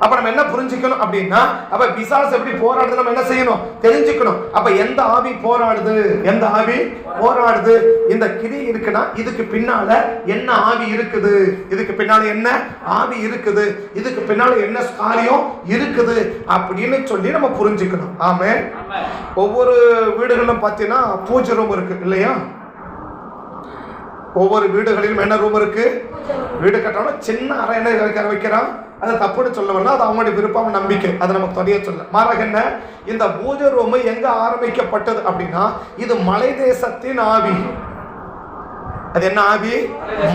S1: அப்ப நம்ம என்ன புரிஞ்சுக்கணும் அப்படின்னா, அப்ப பிசாசு எப்படி போராடுது நம்ம என்ன செய்யணும், தெரிஞ்சுக்கணும். அப்ப எந்த ஆவி போராடுது, எந்த ஆவி போராடுது, இந்த கிரி இருக்குன்னா இதுக்கு பின்னால என்ன ஆவி இருக்குது, இதுக்கு பின்னால என்ன ஆவி இருக்குது, இதுக்கு பின்னால என்ன காரியம் இருக்குது அப்படின்னு சொல்லி நம்ம புரிஞ்சுக்கணும். ஆமென். ஒவ்வொரு வீடுகளிலும் பார்த்தீங்கன்னா பூஜை ரூம் இருக்கு இல்லையா? ஒவ்வொரு வீடுகளிலும் என்ன ரூம் இருக்கு, வீடு கட்டணும் சின்ன அறை என்ன வைக்கிறான், அது தப்புன்னு சொல்ல வரல, அது அவங்களுடைய விருப்பம் நம்பிக்கை, அதை நமக்கு தெரிய சொல்ல. மாறாக என்ன, இந்த பூஜை ரூம் எங்க ஆரம்பிக்கப்பட்டது அப்படின்னா இது மலை தேசத்தின் ஆவி. அது என்ன ஆவி,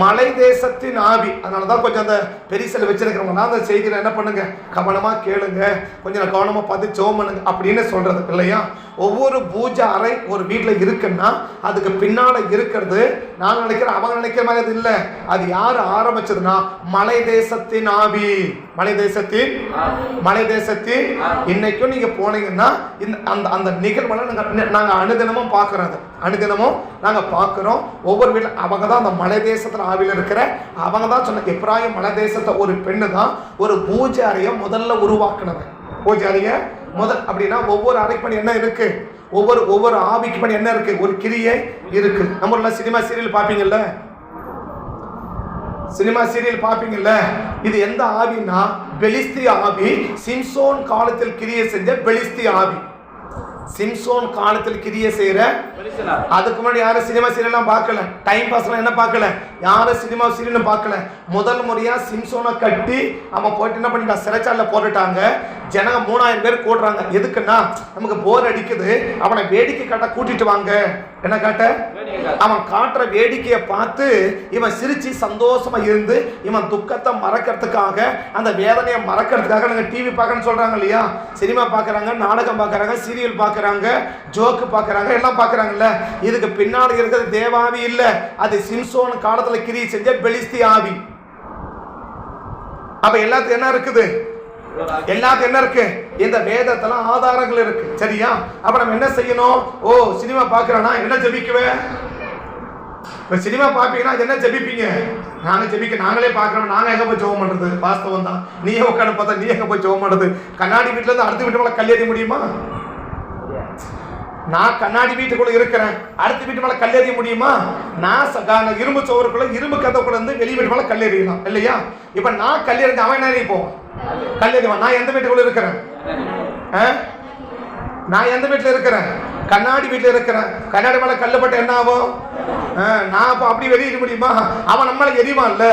S1: மலை தேசத்தின் ஆவி. அதனாலதான் கொஞ்சம் அந்த பெரிசல் வச்சிருக்கிறவங்க அந்த செய்தியில என்ன பண்ணுங்க, கவனமா கேளுங்க, கொஞ்சம் கவனமா பார்த்து ஜெபம் பண்ணுங்க அப்படின்னு சொல்றது இல்லையா? ஒவ்வொரு பூஜை அறை ஒரு வீட்டுல இருக்குன்னா அதுக்கு பின்னால இருக்கிறது நான் நினைக்கிறேன் அவங்க நினைக்கிற மாதிரி அது இல்லை. அது யாரு ஆரம்பிச்சதுன்னா மலை தேசத்தின் ஆவி, மலை தேசத்தின் மலை தேசத்தின். இன்னைக்கும் நீங்க போனீங்கன்னா அந்த அந்த நிகழ்வுல நாங்க அனுதினமும் பார்க்கறது, அனுதினமும் நாங்க பார்க்கிறோம். ஒவ்வொரு வீட்டுல அவங்க தான் அந்த மலை தேசத்துல ஆவில இருக்கிற அவங்க தான் சொன்ன எப்ராயிம் மலை தேசத்தை ஒரு பெண்ணு தான் ஒரு பூஜை அறையை முதல்ல உருவாக்குனது. பூஜை அறைய முதல் அப்படின்னா ஒவ்வொரு அறைக்கு பணி என்ன இருக்கு, ஒவ்வொரு ஆவிக்கு பணி என்ன இருக்கு, ஒரு கிரியை இருக்கு. நம்ம சினிமா சீரியல் பார்ப்பீங்கல்ல, சினிமா சீரியல் பார்ப்பீங்கல்ல, இது எந்த ஆவின்னா பெலிஸ்தி ஆவி. சிம்சோன் காலத்தில் கிரியை செஞ்ச பெலிஸ்தி ஆவி. சிம்சோன் காலத்தில் கிரியை செய்யற, அதுக்கு முன்னாடி யாரும் சினிமா சீரியல்லாம் பார்க்கல, டைம் பாஸ்லாம் என்ன பார்க்கல, யாரும் சினிமா சீரியலும் பார்க்கல. முதல் முறையா சிம்சோனை கட்டி அவன் போயிட்டு என்ன பண்ணிட்டான், சிறைச்சாலையில போட்டுட்டாங்க. ஜனங்க 3000 பேர் கூடுறாங்க. எதுக்குன்னா நமக்கு போர் அடிக்குது, அவனை வேடிக்கை காட்ட கூட்டிட்டு வாங்க. என்ன காட்ட, அவன் காட்டுற வேடிக்கையை பார்த்து இவன் சிரிச்சு சந்தோஷமா இருந்து இவன் துக்கத்தை மறக்கிறதுக்காக, அந்த வேதனையை மறக்கிறதுக்காக நாங்க டிவி பார்க்கணும்னு சொல்றாங்க இல்லையா, சினிமா பார்க்கறாங்க, நாடகம் பார்க்கறாங்க, சீரியல் பார்க்கறாங்க, ஜோக்கு பார்க்கறாங்க, எல்லாம் பார்க்கறாங்கல்ல. இதுக்கு பின்னாடி இருக்கிறது தேவாவி இல்ல, அது சிம்சோன் காலத்துல கிரியை செஞ்ச பெலிஸ்தி ஆவி. அப்ப எல்லாத்துக்கும் என்ன இருக்குது, எல்லாத்துக்கும் என்ன இருக்கு, இந்த வேதத்துல ஆதாரங்கள் இருக்கு. சரியா? அப்ப நம்ம என்ன செய்யணும், ஓ சினிமா பாக்குறோம்னா என்ன ஜெபிக்குவேன், சினிமா பாப்பீங்கன்னா என்ன ஜெபிப்பீங்க, நாங்க ஜெபிக்க நாங்களே பாக்குறோம், நாங்க எங்க போய் ஜெபம் பண்றது, வாஸ்தவம் தான். நீயே உட்காந்து பார்த்தா நீ எங்க போய் ஜெபம் பண்றது, கண்ணாடி வீட்டுல இருந்து அடுத்த வீட்டு மேல கல்லேறி முடியுமா? நான் கண்ணாடி வீட்டுக்குள்ள இருக்கிறேன், அடுத்த வீட்டு மேல கல்லெறிய முடியுமா? நான் இரும்பு சோறுக்குள்ள இரும்பு கதவுக்குள்ள இருந்து வெளி வீட்டு மேல கல்லெறியலாம் இல்லையா? இப்ப நான் கல்லெறிஞ்சு அவன் என்ன போவான், கல்லெறிவான். நான் எந்த வீட்டுக்குள்ள இருக்கிறேன், நான் எந்த வீட்டுல இருக்கிறேன், கண்ணாடி வீட்டுல இருக்கிறேன். கண்ணாடி மேல கல்லுப்பட்ட என்ன ஆகும், நான் அப்ப அப்படி வெளியிட முடியுமா? அவன் நம்மளை எரிவான்ல.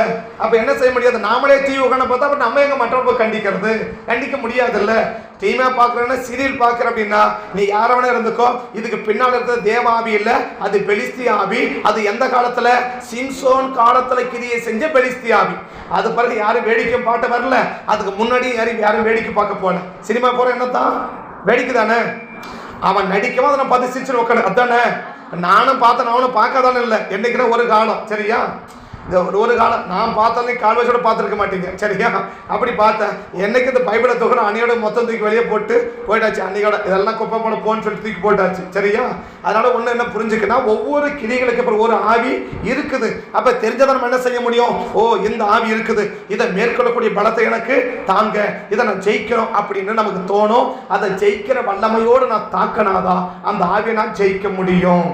S1: அப்ப என்ன செய்ய முடியாது, நாமளே டிவி உட்காந்து பார்த்தா அப்ப நம்ம எங்க மற்றவங்க கண்டிக்கிறது, கண்டிக்க முடியாதுல்ல. டிவியா பாக்குறேன்னா சீரியல் பாக்குற அப்படின்னா நீ யாரவனே இருந்துக்கோ, இதுக்கு பின்னால் இருக்கிற தேவாவி இல்ல, அது பெலிஸ்தி ஆவி. அது எந்த காலத்துல, சிம்சோன் காலத்துல கிரியை செஞ்ச பெலிஸ்தி ஆவி. அது பிறகு யாரும் வேடிக்கை பாட்டு வரல, அதுக்கு முன்னாடி யாரும் வேடிக்கை பார்க்க போல. சினிமா போற என்னத்தான் வேடிக்கை தானே, அவன் நடிக்கவும் அதை நான் பார்த்து சிரிச்சு உட்காந்து அதானே. நானும் பார்த்தேன், அவனும் பார்க்காதானே இல்லை. என்னைக்குன்னா ஒரு காலம், சரியா, இந்த ஒரு காலம் நான் பார்த்தாலே கால் வயசோட பார்த்துருக்க மாட்டீங்க, சரியா? அப்படி பார்த்தேன். என்னைக்கு இந்த பைபிளை தூக்கணும் அன்னையோட மொத்தம் தூக்கி வெளியே போயிட்டாச்சு. அன்னையோட இதெல்லாம் குப்பை போட போன்னு சொல்லி தூக்கி போட்டாச்சு, சரியா? அதனால ஒன்று என்ன புரிஞ்சுக்கன்னா, ஒவ்வொரு கிரிகளுக்கு அப்புறம் ஒரு ஆவி இருக்குது. அப்ப தெரிஞ்சதை நம்ம என்ன செய்ய முடியும், ஓ இந்த ஆவி இருக்குது, இதை மேற்கொள்ளக்கூடிய பலத்தை எனக்கு தாங்க, இதை நான் ஜெயிக்கணும் அப்படின்னு நமக்கு தோணும். அதை ஜெயிக்கிற வல்லமையோடு நான் தாக்கினாதான் அந்த ஆவியை நான் ஜெயிக்க முடியும்.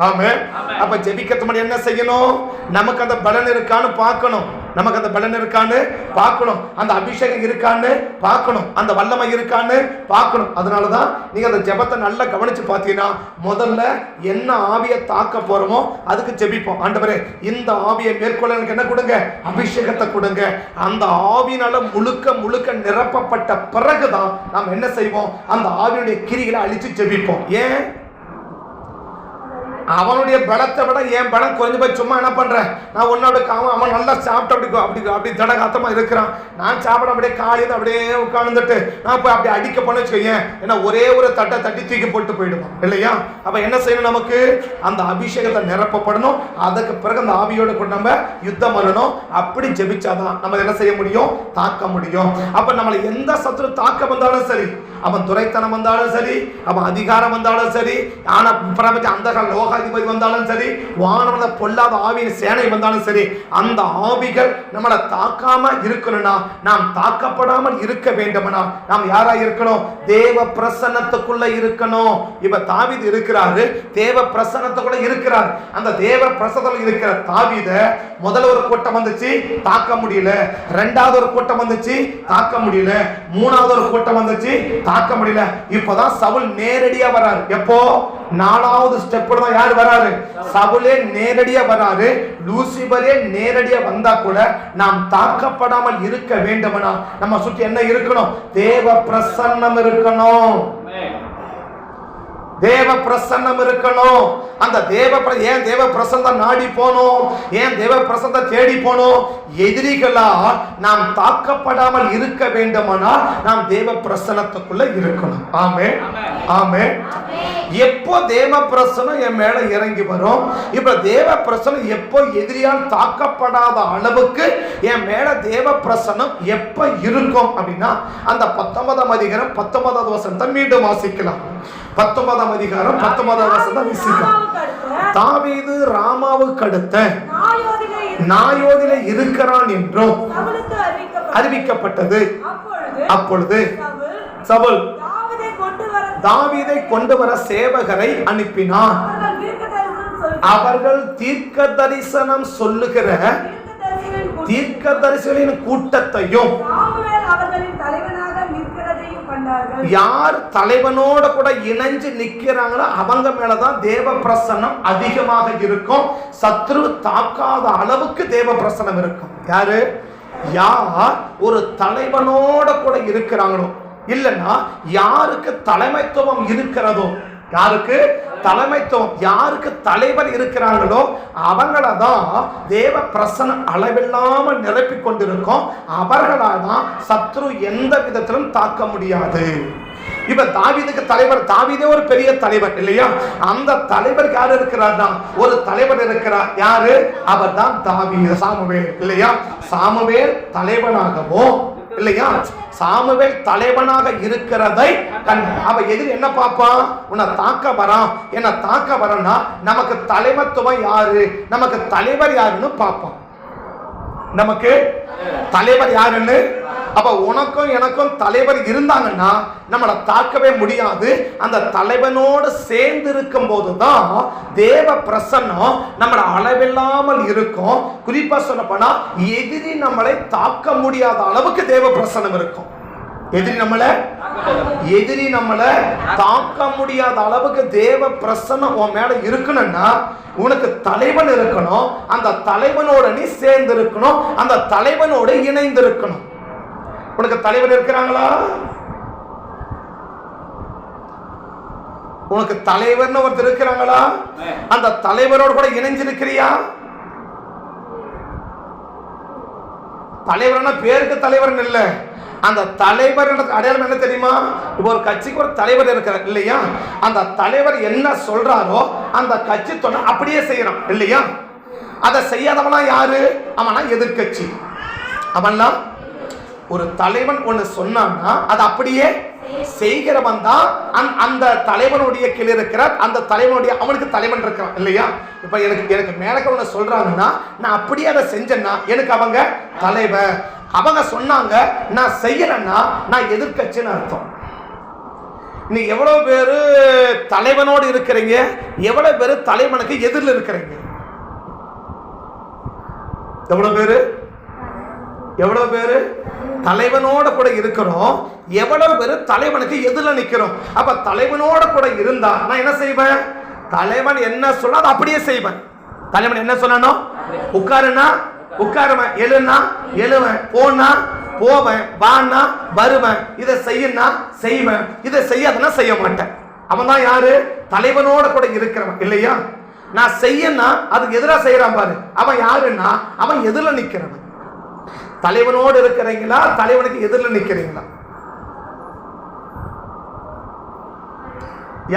S1: ஆமென். அப்ப ஜெபிக்கிறதுக்கு முன்னாடி என்ன செய்யணும், நமக்கு அந்த பலன் இருக்கான்னு பார்க்கணும். நமக்கு அந்த பலன் இருக்கான்னு பார்க்கணும், அந்த அபிஷேகம் இருக்கான்னு பார்க்கணும், அந்த வல்லமை இருக்கான்னு பார்க்கணும். அதனாலதான் நீங்க அந்த ஜெபத்தை நல்லா கவனிச்சு பார்த்தீங்கன்னா, முதல்ல என்ன ஆவியை தாக்க போறோமோ அதுக்கு ஜெபிப்போம். ஆண்டவரே இந்த ஆவியை மேற்கொள்ள எனக்கு என்ன கொடுங்க, அபிஷேகத்தை கொடுங்க. அந்த ஆவியினால முழுக்க முழுக்க நிரப்பப்பட்ட பிறகுதான் நாம் என்ன செய்வோம், அந்த ஆவியுடைய கிரிகளை அழிச்சு ஜெபிப்போம். ஏன்? அவனுடைய பலத்தை விட என் பலம் குறைஞ்சு போய் சும்மா என்ன பண்றேன், நான் உன்னோட அவன் நல்லா சாப்பிட்டு அப்படி தடகாத்தமா இருக்கிறான், நான் சாப்பிட அப்படியே காலையில் அப்படியே உட்கார்ந்துட்டு நான் போய் அப்படி அடிக்க பண்ண வச்சுக்கோங்க, ஏன்னா ஒரே ஒரு தட்டை தட்டி தூக்கி போட்டு போயிடுவோம் இல்லையா? அப்ப என்ன செய்யணும், நமக்கு அந்த அபிஷேகத்தை நிரப்பப்படணும். அதுக்கு பிறகு அந்த ஆவியோட கூட நம்ம யுத்தம் பண்ணணும். அப்படி ஜெபிச்சாதான் நம்ம என்ன செய்ய முடியும், தாக்க முடியும். அப்ப நம்மளை எந்த சத்துரு தாக்க வந்தாலும் சரி, அவன் துரைத்தனம் வந்தாலும் சரி, அவன் அதிகாரம் வந்தாலும் சரி, ஆனா பிரபஞ்ச அந்த லோகாதிபதி வந்தாலும் சரி, வானவன பொல்லாத ஆவியின் சேனை வந்தாலும் சரி, அந்த ஆவிகள் நம்மளை தாக்காம இருக்கணும்னா, நாம் தாக்கப்படாமல் இருக்க வேண்டும்னா நாம் யாரா இருக்கணும், தேவ பிரசன்னத்துக்குள்ள இருக்கணும். இப்ப தாவீது இருக்கிறாரு, தேவ பிரசன்னத்துக்குள்ள இருக்கிறார். அந்த தேவ பிரசன்னத்துல இருக்கிற தாவீத முதல்ல ஒரு கூட்டம் வந்துச்சு, தாக்க முடியல. இரண்டாவது ஒரு கூட்டம் வந்துச்சு, தாக்க முடியல. மூணாவது ஒரு கூட்டம் வந்துச்சு, தாக்க முடியல. இப்பதான் சவுல் நேரடியா வராரு. எப்போ? நாலாவது ஸ்டெப்ல தான் யார் வராரு, சவுலே நேரடியா வராரு. லூசிபரே நேரடியா வந்தா கூட நாம் தாக்கப்படாமல் இருக்க வேண்டும்னா நம்ம சுற்றி என்ன இருக்கணும், தேவ பிரசன்னம் இருக்கணும், தேவ பிரசன்னம் இருக்கணும். அந்த ஏன் தேவ பிரசன்னம் நாடி போனோம், ஏன் தேவ பிரசன்னம் தேடி போனோம், எதிரிகளா நாம் தாக்கப்படாமல் இருக்க வேண்டுமானால் நாம் தேவ பிரசன்னத்துக்குள்ள இருக்கணும். ஆமென், ஆமென். எப்போ தேவ பிரசன்னம் என் மேல இறங்கி வரும், இப்ப தேவ பிரசன்னம் எப்போ எதிரியால் தாக்கப்படாத அளவுக்கு என் மேல தேவ பிரசன்னம் எப்ப இருக்கும் அப்படின்னா, அந்த 19ஆம் அதிகாரம் 19வது வசனத்தை மீண்டும் வாசிக்கலாம். 19ஆம் அதிகாரம் 19வது வசனத்தை வாசிக்கலாம். தாவீது ராமாவுக்கு அடுத்த நாயோதிலே இருக்கிறான் என்றும் அறிவிக்கப்பட்டது. அப்பொழுது சவுல் தாவீதை கொண்டு வர சேவகரை அனுப்பினார். அவர்கள் தீர்க்க தரிசனம் சொல்லுகிற தீர்க்க தரிசனின் கூட்டத்தையும், யார் தலைவனோட கூட இணைஞ்சு நிக்கிறாங்களோ அவங்க மேலதான் தேவ பிரசன்னம் அதிகமாக இருக்கும். சத்ரு தாக்காத அளவுக்கு தேவ பிரசன்னம் இருக்கும். யாரு? யார் ஒரு தலைவனோட கூட இருக்கிறாங்களோ, இல்லைன்னா யாருக்கு தலைமைத்துவம் இருக்கிறதோ, யாருக்கு தலைமைத்துவம், யாருக்கு தலைவர் இருக்கிறாங்களோ அவங்களதான் தேவ பிரசன்னம் அளவில்லாமல் நிரப்பிக் கொண்டிருக்கும். அவர்களாதான் சத்ரு எந்த விதத்திலும் தாக்க முடியாது. இப்ப தாவீதுக்கு தலைவர், தாவீதே ஒரு பெரிய தலைவர் இல்லையா? அந்த தலைவருக்கு யாரு இருக்கிறார்னா ஒரு தலைவர் இருக்கிறார். யாரு? அவர் தான் தாவீது, சாமுவேல் இல்லையா? சாமுவேல் தலைவனாகவோ இல்லையா, சாமுவேல் தலைவனாக இருக்கிறதை அவ எதிரி என்ன பாப்பான், உன்னை தாக்க வரான், என்ன தாக்க வரனா நமக்கு தலைமத்துவம் யாரு, நமக்கு தலைவர் யாருன்னு பாப்பான். நமக்கு தலைவர் யாருன்னு, அப்ப உனக்கும் எனக்கும் தலைவர் இருந்தாங்கன்னா நம்மளை தாக்கவே முடியாது. அந்த தலைவனோடு சேர்ந்து இருக்கும் போதுதான் தேவ பிரசன்னம் நம்மளை அளவில்லாமல் இருக்கும். குறிப்பா சொல்ல போனா எதிரி நம்மளை தாக்க முடியாத அளவுக்கு தேவ பிரசன்னம் இருக்கும். எதிரி நம்மளை தாக்க முடியாத அளவுக்கு தேவ பிரசன்னம் உன் மேல இருக்கணும்னா உனக்கு தலைவன் இருக்கணும். அந்த தலைவனோட நீ சேர்ந்து இருக்கணும், அந்த தலைவனோட இணைந்து இருக்கணும். உனக்கு தலைவர் இருக்கிறாங்களா? உனக்கு தலைவர்னு ஒருத்தர் இருக்கிறாங்களா? அந்த தலைவரோடு கூட இணைஞ்சிருக்கிறியா? தலைவர்னா பேருக்கு தலைவர் இல்ல, அந்த தலைவர் அடையாளம் என்ன தெரியுமா? இப்போ ஒரு கட்சிக்கு ஒரு தலைவர் இருக்கிறார் இல்லையா? அந்த தலைவர் என்ன சொல்றாரோ அந்த கட்சி தொண்டை அப்படியே செய்யறான் இல்லையா? அதை செய்யாதவனா யாரு? அவனா எதிர்கட்சி. அவன்லாம் ஒரு தலைவன் ஒண்ணு சொன்னான்னா அது அப்படியே செய்கிறவன் தான் அந்த தலைவனுடைய கீழே இருக்கிறார். அந்த தலைவனுடைய அவனுக்கு தலைவன் இருக்கிறான் இல்லையா? இப்ப எனக்கு மேலக்க ஒண்ணு சொல்றாங்கன்னா நான் அப்படியே அதை செஞ்சேன்னா எனக்கு அவங்க தலைவர். அவங்க சொன்னாங்க நான் செய்யறேன்னா நான் எதிர்கட்சின்னு அர்த்தம். நீ எவ்வளவு பேரு தலைவனோடு இருக்கிறீங்க, எவ்வளவு பேரு தலைவனுக்கு எதிரில் இருக்கிறீங்க? எவ்வளவு பேரு எவ்வளவு பேரு தலைவனோட கூட இருக்கிறோம், எவ்வளவு பேரு தலைவனுக்கு எதிரில் நிக்கிறோம். அப்ப தலைவனோட கூட இருந்தா நான் என்ன செய்வேன்? தலைவன் என்ன சொல்ல அதை அப்படியே செய்வேன். தலைவன் என்ன சொல்லணும்? உட்காருனா உட்காருவேன், எழுனா எழுவேன், போனா போவேன், வானா வருவேன், இதை செய்யனா செய்வேன், இதை செய்யாதுன்னா செய்ய மாட்டேன். அவன் தான் யாரு? தலைவனோட கூட இருக்கிறவன் இல்லையா? நான் செய்யனா அதுக்கு எதிராக செய்யறான் பாரு, அவன் யாருன்னா அவன் எதிரில் நிக்கிறவன். தலைவனோடு இருக்கிறீங்களா, தலைவனுக்கு எதிரில் நிக்கிறீங்களா?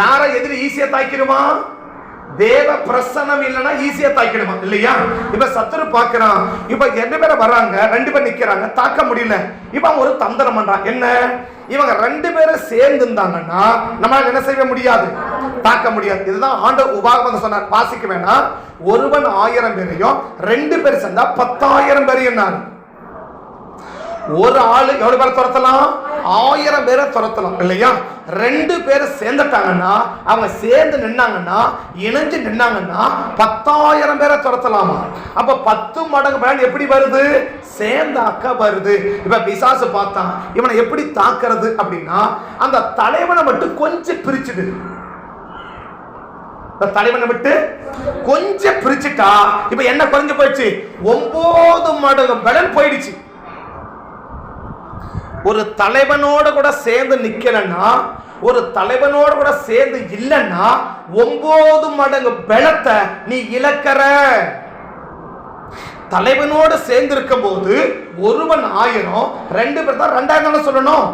S1: யார எதிரி ஈஸியா தாக்கிடுமா? தேவ பிரசன்னம் இல்லைன்னா ஈஸியா தாக்கிடுமா இல்லையா? இப்ப சத்துரு பாக்குறான், இப்ப 2 பேரை வர்றாங்க, 2 பேர் நிக்கிறாங்க, தாக்க முடியல. இப்ப ஒரு தந்திரம் பண்றான். என்ன? இவங்க 2 பேரும் சேர்ந்து இருந்தாங்கன்னா நம்மளால என்ன செய்ய முடியாது? தாக்க முடியாது. இதுதான் ஆண்டவர் உபாகமம் சொன்னார், வாசிக்க வேணாம். ஒருவன் 1000 பேரையும் 2 பேர் சேர்ந்தா 10,000 பேரையும். ஒரு ஆளு எவ்வளவு பேரை துரத்தலாம்? 1000 பேரை துரத்தலாம் இல்லையா? 2 பேர் சேர்ந்துட்டாங்கன்னா, அவங்க சேர்ந்து நின்னாங்கன்னா, இணைஞ்சு நின்னாங்கன்னா 10,000 பேரை துரத்தலாமா? அப்ப 10 மடங்கு பலன் எப்படி வருது? சேர்ந்தாக்க வருது. இப்ப பிசாசு பார்த்தான் இவனை எப்படி தாக்குறது அப்படின்னா, அந்த தலைவனை மட்டும் கொஞ்சம் பிரிச்சுடு. தலைவனை விட்டு கொஞ்சம் பிரிச்சுட்டா இப்ப என்ன குறைஞ்சு போயிடுச்சு? 9 மடங்கு பலன் போயிடுச்சு. ஒரு தலைவனோட கூட சேர்ந்து நிக்கலன்னா, ஒரு தலைவனோட கூட சேர்ந்து இல்லைன்னா 9 மடங்கு பலத்தை நீ இழக்கிற. தலைவனோடு சேர்ந்து இருக்கும் போது ஒருவன் 1000, 2 பேர் தான் 2000 சொல்லணும்.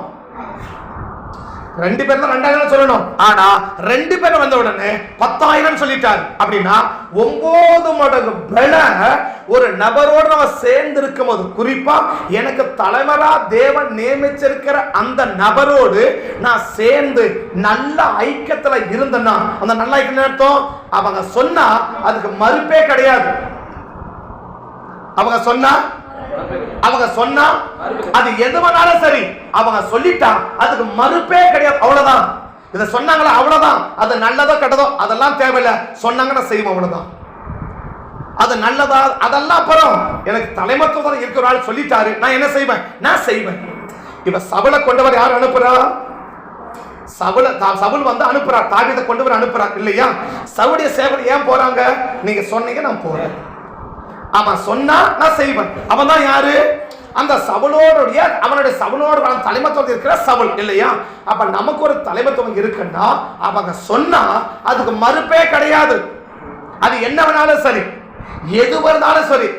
S1: 2 பேர் தான் 2000 சொல்லணும். ஆனா 2 பேர் வந்த உடனே 10,000 சொல்லிட்டாரு. அப்படின்னா 9 மடங்கு பல ஒரு நபரோடு நம்ம சேர்ந்து இருக்கும் போது, குறிப்பா எனக்கு தலைவரா தேவன் நியமிச்சிருக்கிற அந்த நபரோடு நான் சேர்ந்து நல்ல ஐக்கியத்துல இருந்தேன்னா, அந்த நல்ல ஐக்கியம் அர்த்தம் அவங்க சொன்னா அதுக்கு மறுப்பே கிடையாது. அவங்க சொன்னா அது எதுவனாலும் சரி, அவங்க சொல்லிட்டா அதுக்கு மறுப்பே கிடையாது. அவ்வளவுதான். இதை சொன்னாங்களா அவ்வளவுதான். அது நல்லதோ கெட்டதோ அதெல்லாம் தேவையில்லை, சொன்னாங்கன்னா செய்வோம் அவ்வளவுதான். அது நல்லதா அதெல்லாம் அப்புறம். எனக்கு தலைமத்துவம் இருக்கிற ஆள் சொல்லிட்டாரு, நான் என்ன செய்வேன்? நான் செய்வேன். இப்ப சவுலை கொண்டவர் யார் அனுப்புறா? சவுல் வந்து அனுப்புறார், தாவீதை கொண்டவர் அனுப்புறார் இல்லையா? சவுடைய சேவல் ஏன் போறாங்க? நீங்க சொன்னீங்க நான் போறேன். அவன் சொன்னா நான் செய்வேன். அவன் தான் யாரு? அந்த சவுலோடைய அவனுடைய சவுலோடு தலைமத்துவம் இருக்கிற சவுல் இல்லையா? அப்ப நமக்கு ஒரு தலைமத்துவம் இருக்குன்னா அவங்க சொன்னா அதுக்கு மறுப்பே கிடையாது. அது என்ன வேணாலும் சரி, எது வருதாலும் சரி.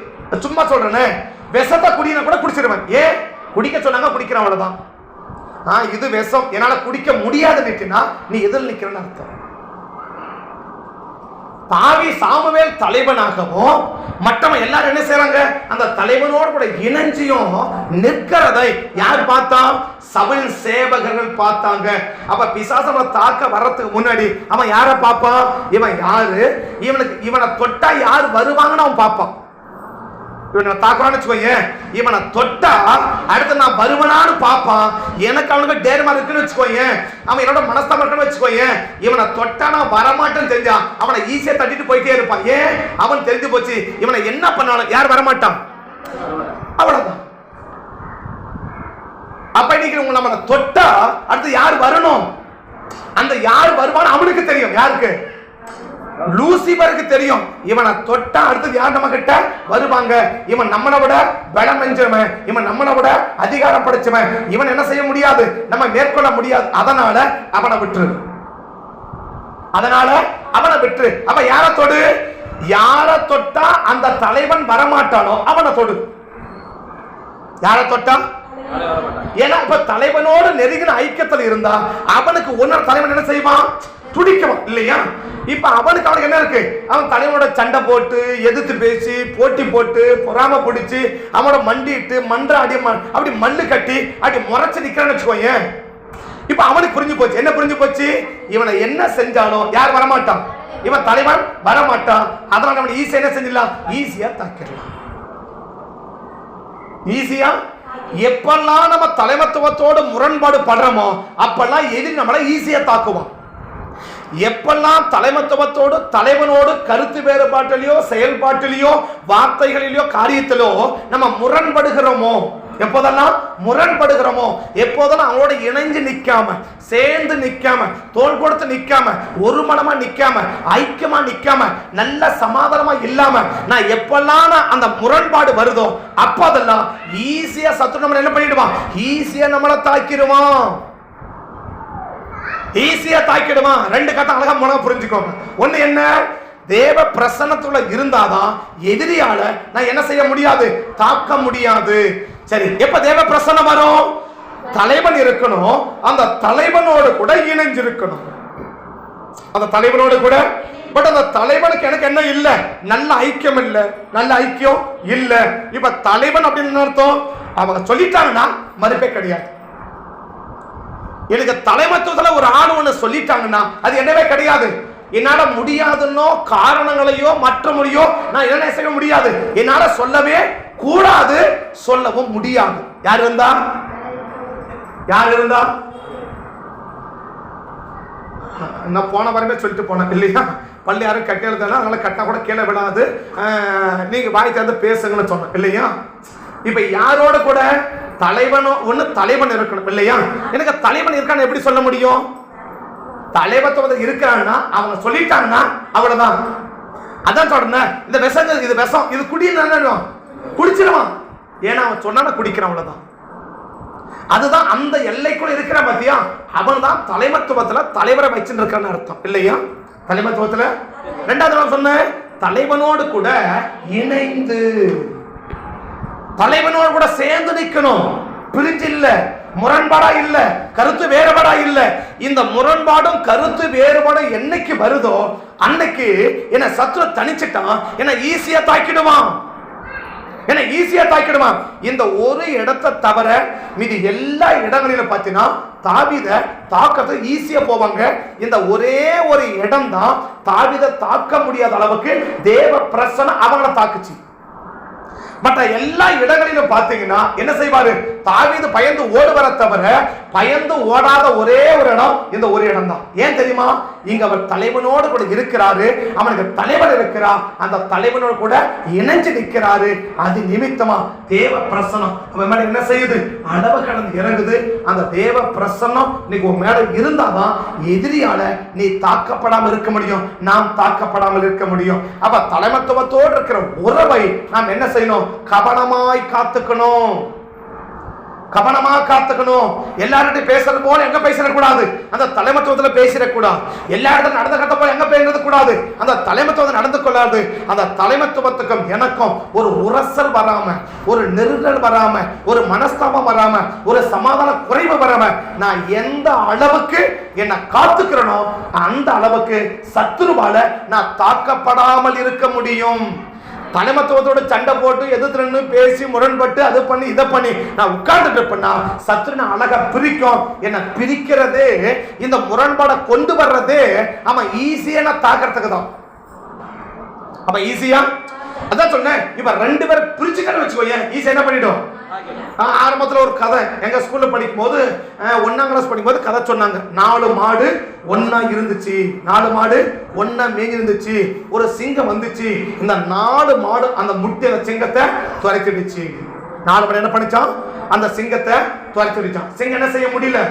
S1: சும்மா சொல்றேன்னு விஷத்தை குடியின கூட குடிச்சிருவேன். ஏன்? குடிக்க சொன்னாங்க, குடிக்கிறேன் அவ்வளவுதான். இது விஷம், என்னால குடிக்க முடியாதுன்னு நீ எதில் நிக்கிறன்னு அர்த்தம். தாவி சாமுவேல் தலைவனாகவும் மற்றவங்க எல்லாரும் என்ன செய்றாங்க? அந்த தலைவனோடு கூட இணைஞ்சியும் நிற்கிறதை யார் பார்த்தா? சவுல் சேவகர்கள் பார்த்தாங்க. அப்ப பிசாசு தாக்க வர்றதுக்கு முன்னாடி அவன் யாரை பார்ப்பான்? இவன் யாரு? இவனை தொட்டா யார் வருவாங்கன்னு அவன் பார்ப்பான். இவனை தாக்குறான்னு வச்சுக்கோங்க, இவனை தொட்டா அடுத்து நான் வருவனான்னு பார்ப்பான். எனக்கு அவனுக்கு டேர்மா இருக்குன்னு வச்சுக்கோங்க, அவன் என்னோட மனஸ்தாபம் இருக்குன்னு வச்சுக்கோங்க, இவனை தொட்டா நான் வரமாட்டேன்னு தெரிஞ்சா அவனை ஈஸியா தட்டிட்டு போயிட்டே இருப்பான். ஏன்? அவன் தெரிஞ்சு போச்சு இவனை என்ன பண்ணாலும் யார் வரமாட்டான், அவ்வளவுதான். அப்ப இன்னைக்கு உங்க நம்ம தொட்டா அடுத்து யார் வரணும், அந்த யார் வருவான்னு அவனுக்கு தெரியும். யாருக்கு? லூசிபருக்கு தெரியும். இவனை தொட்டா அடுத்தது யார் நம்ம கிட்ட வருவாங்க. இவன் நம்மளை விட பலம் வெஞ்சவன், இவன் நம்மளை விட அதிகாரம் படைச்சவன், இவன் என்ன செய்ய முடியாது, நம்ம மேற்கொள்ள முடியாது. அதனால அவனை விட்டுரு. அப்ப யார தொடு? யார தொட்டா அந்த தலைவன் வரமாட்டானோ அவனை தொடு. யார தொட்டா? ஏன்னா இப்ப தலைவனோடு நெருங்கின ஐக்கியத்தில் இருந்தா அவனுக்கு ஒன்னர் தலைவன் என்ன செய்வான்? துடிக்குவான் இல்லையா? இப்ப அவனுக்கு என்ன இருக்கு? அவன் தலைவனோட சண்டை போட்டு எதிர்த்து பேசி போட்டி போட்டு பொறாம பிடிச்சு அவனோட மண்டிட்டு மன்றாடி அப்படி மல்லு கட்டி அப்படி முறைச்சு நிக்கிறான்னு வச்சுக்கோங்க. இப்ப அவனுக்கு புரிஞ்சு போச்சு. என்ன புரிஞ்சு போச்சு? இவனை என்ன செஞ்சாலும் யார் வரமாட்டான், இவன் தலைவன் வரமாட்டான். அதனால அவன் ஈஸியா என்ன செஞ்சிடலாம்? ஈஸியா தாக்கிடலாம். ஈஸியா எப்பெல்லாம் நம்ம தலைமத்துவத்தோடு முரண்பாடு படுறோமோ அப்பெல்லாம் எதிரி நம்மளை ஈஸியா தாக்குவான்.
S2: எப்பெல்லாம் தலைமத்துவத்தோடு தலைவனோடு கருத்து வேறுபாட்டிலையோ செயல்பாட்டிலையோ வார்த்தைகளிலோ காரியத்திலோ நம்ம முரண்படுகிறோமோ, எப்போதெல்லாம் முரண்படுகிறோமோ, எப்போதெல்லாம் அவங்களோட இணைஞ்சு நிக்காம, சேர்ந்து நிக்காம, தோள் கொடுத்து நிக்காம, ஒரு மனமா நிக்காம, ஐக்கியமா நிக்காம, நல்ல சமாதானமா இல்லாம நான் எப்பெல்லாம் அந்த முரண்பாடு வருதோ அப்போதெல்லாம் ஈஸியா சத்துரு நம்ம என்ன பண்ணிடுவான், ஈஸியா நம்மளை தாக்கிடுவான். ஈஸியா தாக்கிடுவான். ரெண்டு கட்டம் அழகா மூலமா புரிஞ்சுக்கோங்க. ஒண்ணு என்ன, தேவ பிரசன்னத்துல இருந்தாதான் எதிரியால நான் என்ன செய்ய முடியாது, தாக்க முடியாது. சரி, எப்ப தேவ பிரசன்னம் வரும், தலைவன் இருக்கணும், அந்த தலைவனோடு கூட இணைஞ்சிருக்கணும். அந்த தலைவனோடு கூட. பட் அந்த தலைவனுக்கு எனக்கு என்ன இல்ல, நல்ல ஐக்கியம் இல்ல, நல்ல ஐக்கியம் இல்ல. இப்ப தலைவன் அப்படின்னு அர்த்தம், அவங்க சொல்லிட்டாங்கன்னா மறுப்பே கிடையாது. எனக்கு தலைமத்துவத்துல ஒரு ஆண் ஒண்ணு சொல்லிட்டாங்கன்னா அது என்னவே கிடையாது. என்னால முடியாதுன்னோ காரணங்களையோ மற்ற மொழியோ நான் என்ன செய்ய முடியாது, என்னால சொல்லவே கூடாது, சொல்லவும் முடியாது. யார் இருந்தா, யார் இருந்தா, நான் போன வாரமே சொல்லிட்டு போனேன் இல்லையா, பள்ளி யாரும் கட்டி எழுதுனா அதனால கட்டா கூட கீழே விடாது, நீங்க வாய் திறந்து பேசுங்கன்னு சொன்னேன் இல்லையா. இப்ப யாரோட கூட, தலைவனோ ஒண்ணு தலைவன் இருக்கணும் இல்லையா. எனக்கு தலைவன் இருக்கான்னு எப்படி சொல்ல முடியும், தலைவத்துவம் இருக்கிறான்னா அவங்க சொல்லிட்டாங்கன்னா அவ்வளவுதான். அதான் சொல்றேன், இந்த விஷம், இது விஷம், இது குடின்னு குடிச்சிருவான், ஏன்னா அவன் சொன்னா குடிக்கிறான், அவ்வளவுதான். அதுதான் அந்த எல்லைக்குள்ள இருக்கிற பத்தியா, அவன் தான் தலைமத்துவத்துல தலைவரை வச்சுட்டு இருக்கான்னு அர்த்தம் இல்லையா. தலைமத்துவத்துல ரெண்டாவது நான் சொன்னேன், தலைவனோடு கூட இணைந்து, தலைவனோடு கூட சேர்ந்து நிக்கணும், பிரிஞ்சு இல்ல, முரண்பாடா இல்ல, கருத்து வேறுபாடா இல்ல. இந்த முரண்பாடும் கருத்து வேறுபாடும் என்னைக்கு வருதோ அன்னைக்கு என்ன சத்துரு தனிச்சிட்டான், என்ன ஈஸியா தாக்கிடுவான், என்ன ஈஸியா தாக்கிடுவான். இந்த ஒரு இடத்தை தவிர மீதி எல்லா இடங்களிலும் பார்த்தீங்கன்னா தாவீத தாக்கத்தை ஈஸியா போவாங்க. இந்த ஒரே ஒரு இடம் தான் தாவீத தாக்க முடியாத அளவுக்கு தேவ பிரசன்னம் அவங்கள தாக்குச்சு. மற்ற எல்லா இடங்களிலும் பாத்தீங்கன்னா என்ன செய்வாரு, தாவீது பயந்து ஓடுவர தவிர பயந்து ஓடாத ஒரே ஒரு இடம் இந்த ஒரு இடம் தான். ஏன் தெரியுமா, இங்க அவர் தலைவனோடு கூட இருக்கிறாரு, அவனுக்கு தலைவர் இருக்கிறார், அந்த தலைவனோடு கூட இணைஞ்சு நிற்கிறாரு. அது நிமித்தமா தேவ பிரசன்னம் அவன் மேல என்ன செய்யுது, அளவு கடந்து இறங்குது. அந்த தேவ பிரசன்னம் இன்னைக்கு உன் மேல இருந்தாதான் எதிரியால நீ தாக்கப்படாமல் இருக்க முடியும், நாம் தாக்கப்படாமல் இருக்க முடியும். அப்ப தலைமத்துவத்தோடு இருக்கிற உறவை நாம் என்ன செய்யணும், கவனமாய் காத்துக்கணும், கவனமா காத்துக்கணும். எல்லார்கிட்டையும் பேசுறது போல எங்க பேசிடக்கூடாது, அந்த தலைமத்துவத்துல பேசிடக்கூடாது. எல்லா இடத்துல நடந்த கட்ட போல எங்க பேசுறது கூடாது, அந்த தலைமத்துவத்தை நடந்து கொள்ளாது. அந்த தலைமத்துவத்துக்கும் எனக்கும் ஒரு உரசல் வராம, ஒரு நெருடல் வராம, ஒரு மனஸ்தாபம் வராம, ஒரு சமாதான குறைவு வராம நான் எந்த அளவுக்கு என்ன காத்துக்கிறனோ அந்த அளவுக்கு சத்துருவால நான் தாக்கப்படாமல் இருக்க முடியும். தலைமத்துவத்தோட சண்டை போட்டு எதிர்த்து பேசி முரண்பட்டு அது பண்ணி இதை பண்ணி நான் உட்கார்ந்துட்டு இருப்பேன்னா சத்துரு அழகா பிரிக்கும். என்ன பிரிக்கிறதே, இந்த முரண்பாடை கொண்டு வர்றதே அவன் ஈஸியா நான் தாக்கிறதுக்கு தான். அவன் ஈஸியா, அதான் சொன்னேன், இப்ப ரெண்டு பேரும் பிரிச்சுக்கன்னு வச்சுக்கோங்க, ஈஸியா என்ன பண்ணிடும். ஆரம்பத்தில் ஒரு கதை எங்க ஸ்கூல்ல படிக்கும் போது 1ஆம் கிளாஸ் படிக்கும் போது கதை சொன்னாங்க. 4 மாடு ஒன்னா இருந்துச்சு, 4 மாடு ஒன்னா மேய்ஞ்சி இருந்துச்சு. ஒரு சிங்கம் வந்துச்சு, இந்த 4 மாடு அந்த முட்டை சிங்கத்தை துரைச்சிடுச்சு. 4 மாடு என்ன பண்ணிச்சான், அந்த சிங்கத்தை துரைச்சிடுச்சான். சிங்கம் என்ன செய்ய முடியல,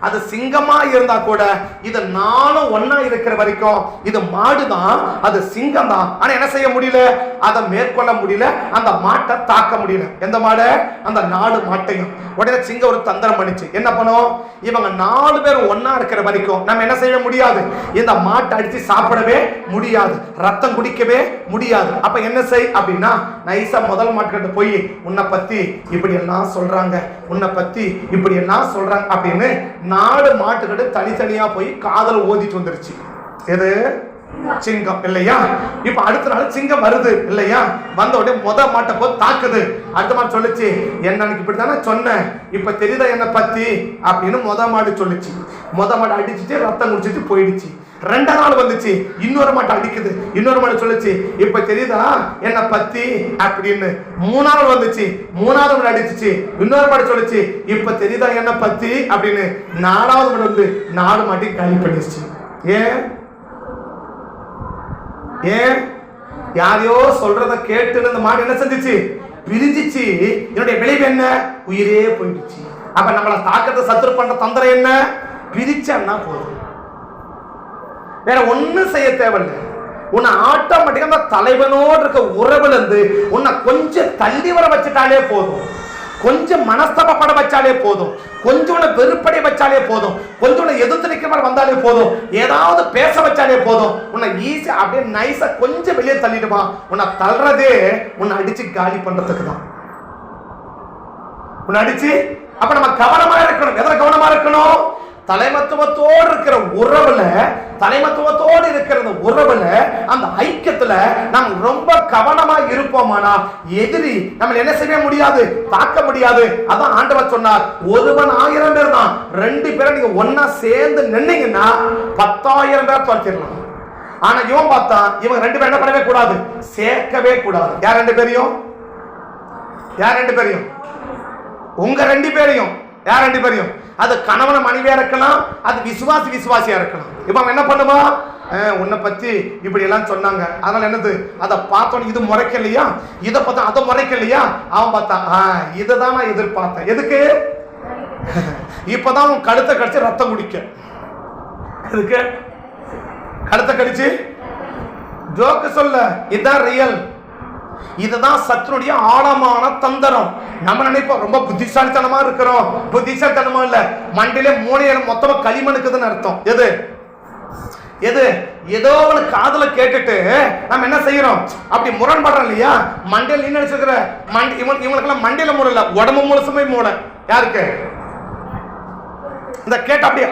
S2: அது சிங்கமா இருந்தா கூட இது 4 ஒன்னா இருக்கிற வரைக்கும் இது மாடுதான், அது சிங்கம் தான். ஆனா என்ன செய்ய முடியல, அதை மேற்கொள்ள முடியல, அந்த மாட்டை தாக்க முடியல. எந்த மாடை, அந்த 4 மாட்டையும். உடனே சிங்கம் ஒரு தந்திரம் பண்ணிச்சு. என்ன பண்ணும், இவங்க 4 பேர் ஒன்னா இருக்கிற வரைக்கும் நம்ம என்ன செய்ய முடியாது, இந்த மாட்டை அடிச்சு சாப்பிடவே முடியாது, ரத்தம் குடிக்கவே முடியாது. அப்ப என்ன செய் அப்படின்னா, நைசா முதல் மாட்டுக்கிட்ட போய் உன்னை பத்தி இப்படி எல்லாம் சொல்றாங்க, உன்னை பத்தி இப்படி எல்லாம் சொல்றாங்க அப்படின்னு 4 மாட்டுக்கிட்ட தனித்தனியா போய் காதல் ஓதிட்டு வந்துருச்சு. எது, சிங்கம் இல்லையா. இப்ப அடுத்த நாள் சிங்கம் வருது இல்லையா, வந்த உடனே முத மாட்டை போய் தாக்குது. அடுத்த மாடு சொல்லுச்சு, என்ன இப்படித்தானே சொன்னேன், இப்ப தெரியுதா என்ன பத்தி அப்படின்னு முத மாடு சொல்லுச்சு. முத மாடு அடிச்சுட்டு ரத்தம் குடிச்சிட்டு போயிடுச்சு. 2ஆம் நாள் வந்துச்சு, இன்னொரு மாட்டை அடிக்குது. இன்னொரு மாடு சொல்லுச்சு, இப்ப தெரியுதா என்ன பத்தி அப்படின்னு. 3ஆம் நாள் வந்துச்சு, 3வது மாடு அடிச்சுச்சு. இன்னொரு மாடு சொல்லுச்சு, இப்ப தெரியுதா என்ன பத்தி அப்படின்னு. 4வது மாடு வந்து 4 மாட்டையும் காலி பண்ணிடுச்சு. ஏன், ஏன்? யாரையோ சொல்றத கேட்டு இந்த மாடு என்ன செஞ்சிச்சு? பிரிஞ்சிச்சு. என்னுடைய விளைவு என்ன? உயிரே போயிடுச்சு. அப்ப நம்மள தாக்கத்தை சத்துரு பண்ற தந்திரம் என்ன? பிரிச்சா போதும், வேற ஒண்ணும் செய்ய தேவையில்லை. உன்னை ஆட்டோமேட்டிக்கா அந்த தலைவனோடு இருக்க உறவுல இருந்து உன்னை கொஞ்சம் தள்ளி வர வச்சுட்டாலே போதும், கொஞ்சம் மனஸ்தாபப்பட வச்சாலே போதும், கொஞ்சம் வெறுப்படைய வச்சாலே போதும், கொஞ்சம் எதிர்த்து நிற்கிற மாதிரி வந்தாலே போதும், ஏதாவது பேச வச்சாலே போதும், உன்னை ஈஸியா அப்படியே நைஸா கொஞ்சம் வெளியே தள்ளிடுமா. உன்னை தள்ளுறதே உன்னை அடிச்சு காலி பண்றதுக்கு தான். உன்னை அடிச்சு அப்ப நம்ம கவனமா இருக்கணும். எதுல கவனமா இருக்கணும்? தலைமத்துவத்தோடு இருக்கிற உறவுல, தலைமத்துவத்தோடு இருக்கிற உறவுல, அந்த ஐக்கியத்துல நாம் ரொம்ப கவனமா இருப்போமானா எதிரி நம்ம என்ன செய்ய முடியாது, தாக்க முடியாது. அதான் ஆண்டவர் சொன்னார், ஒருவன் 1000 பேர் தான், 2 பேரை நீங்க ஒன்னா சேர்ந்து நின்னீங்கன்னா 10,000 பேர் துரத்திடலாம். ஆனா இவன் பார்த்தா இவங்க 2 பேரும் என்ன பண்ணவே கூடாது, சேர்க்கவே கூடாது. யார் 2 பேரையும்? யார் 2 பேரையும்? உங்க 2 பேரையும். யார் 2 பேரையும்? அது கணவன மனைவியா இருக்கலாம், அது விசுவாசியா இருக்கலாம். இப்ப அவன் என்ன பண்ணுவான், உன்னை பத்தி இப்படி எல்லாம் சொன்னாங்க, அதனால என்னது, அதை பார்த்தோன்னு இது முறைக்கலையா, இதை பார்த்தா அதை முறைக்கலையா, அவன் பார்த்தான் இதைதான் நான் எதிர்பார்த்தேன். எதுக்கு? இப்பதான் அவன் கழுத்தை கடிச்சு ரத்தம் குடிக்க. எதுக்கு கழுத்தை கடிச்சு? ஜோக்கு சொல்ல, இதுதான் ரியல். இதுதான் சத்துருடைய ஆழமான தந்திரம். நம்ம நினைப்போம் ரொம்ப புத்திசாலித்தனமா இருக்கிறோம். புத்திசாலித்தனமா இல்ல, மண்டியில மூளையில மொத்தமா களிமண்ணுக்குதுன்னு அர்த்தம். எது எது ஏதோ ஒரு காதல கேட்டுட்டு நம்ம என்ன செய்யறோம், அப்படி முரண்படுறோம் இல்லையா? மண்டையில் நீ நினைச்சுக்கிற இவங்களுக்கெல்லாம் மண்டையில மூளை இல்ல, உடம்பு முழுசுமே மூளை. யாருக்கு? இந்த கேட்ட அப்படி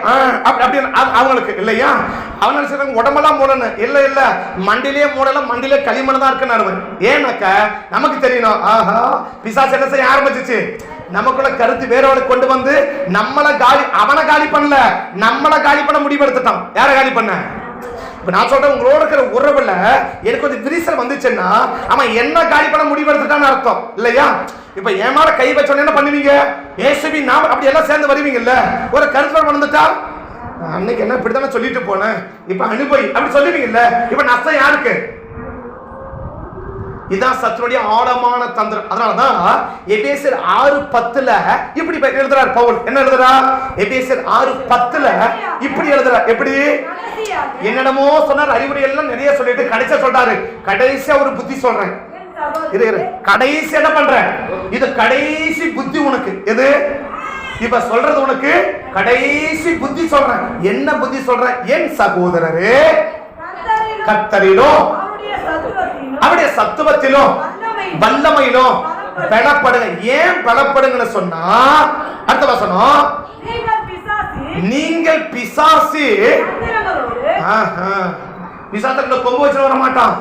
S2: அப்படி அவங்களுக்கு இல்லையா? அவங்க நினைச்சிருக்காங்க உடம்பெல்லாம் மூளைன்னு. இல்ல இல்ல, மண்டிலே மூளைல மண்டிலே களிமண் தான் இருக்குன்னு. ஏன்னாக்க நமக்கு தெரியணும், ஆஹா பிசாசு என்ன செய்ய ஆரம்பிச்சிச்சு, நமக்குள்ள கருத்து வேறோட கொண்டு வந்து நம்மள காலி, அவனை காலி பண்ணல, நம்மள காலி பண்ண முடிவெடுத்துட்டான். யாரை காலி பண்ண? இப்ப நான் சொல்றேன், உங்களோட இருக்கிற உறவுல எனக்கு கொஞ்சம் விரிசல் வந்துச்சுன்னா அவன் என்ன காலி பண்ண முடிவெடுத்துட்டான்னு அர்த்தம் இல்லையா? இப்ப ஏமாற கை வச்சோன்னு என்ன பண்ணுவீங்க? ஏசுவி நாம அப்படி எல்லாம் சேர்ந்து வருவீங்கல்ல. ஒரு கருத்து வந்துட்டா அன்னைக்கு என்ன இப்படித்தானே சொல்லிட்டு போனேன், இப்ப அனுபவி அப்படி சொல்லுவீங்கல்ல. இப்ப நஷ்டம் யாருக்கு? இதான் சத்துருடைய ஆழமான தந்திரம். அதனாலதான் எபேசியர் 6:10 இப்படி எழுதுறார் பவுல். என்ன எழுதுறார்? எபேசியர் 6:10 இப்படி எழுதுறார். எப்படி? என்னடமோ சொன்னார், அறிவுரை எல்லாம் நிறைய சொல்லிட்டு கடைசியா சொல்றாரு, கடைசியா ஒரு புத்தி சொல்றேன். கடைசி என்ன பண்ற, இது கடைசி புத்தி உனக்கு. எது இப்ப சொல்றது? உனக்கு கடைசி புத்தி சொல்றேன். என்ன புத்தி சொல்றேன்? என் சகோதரரே, கர்த்தரிலும் அவருடைய சத்துவத்திலும் வல்லமையிலும் பலப்படுங்க. ஏன் பலப்படுங்கன்னு சொன்னா, அடுத்த வசனம், நீங்கள் பிசாசு பிசாசுல கொம்பு வச்சு வர மாட்டான்,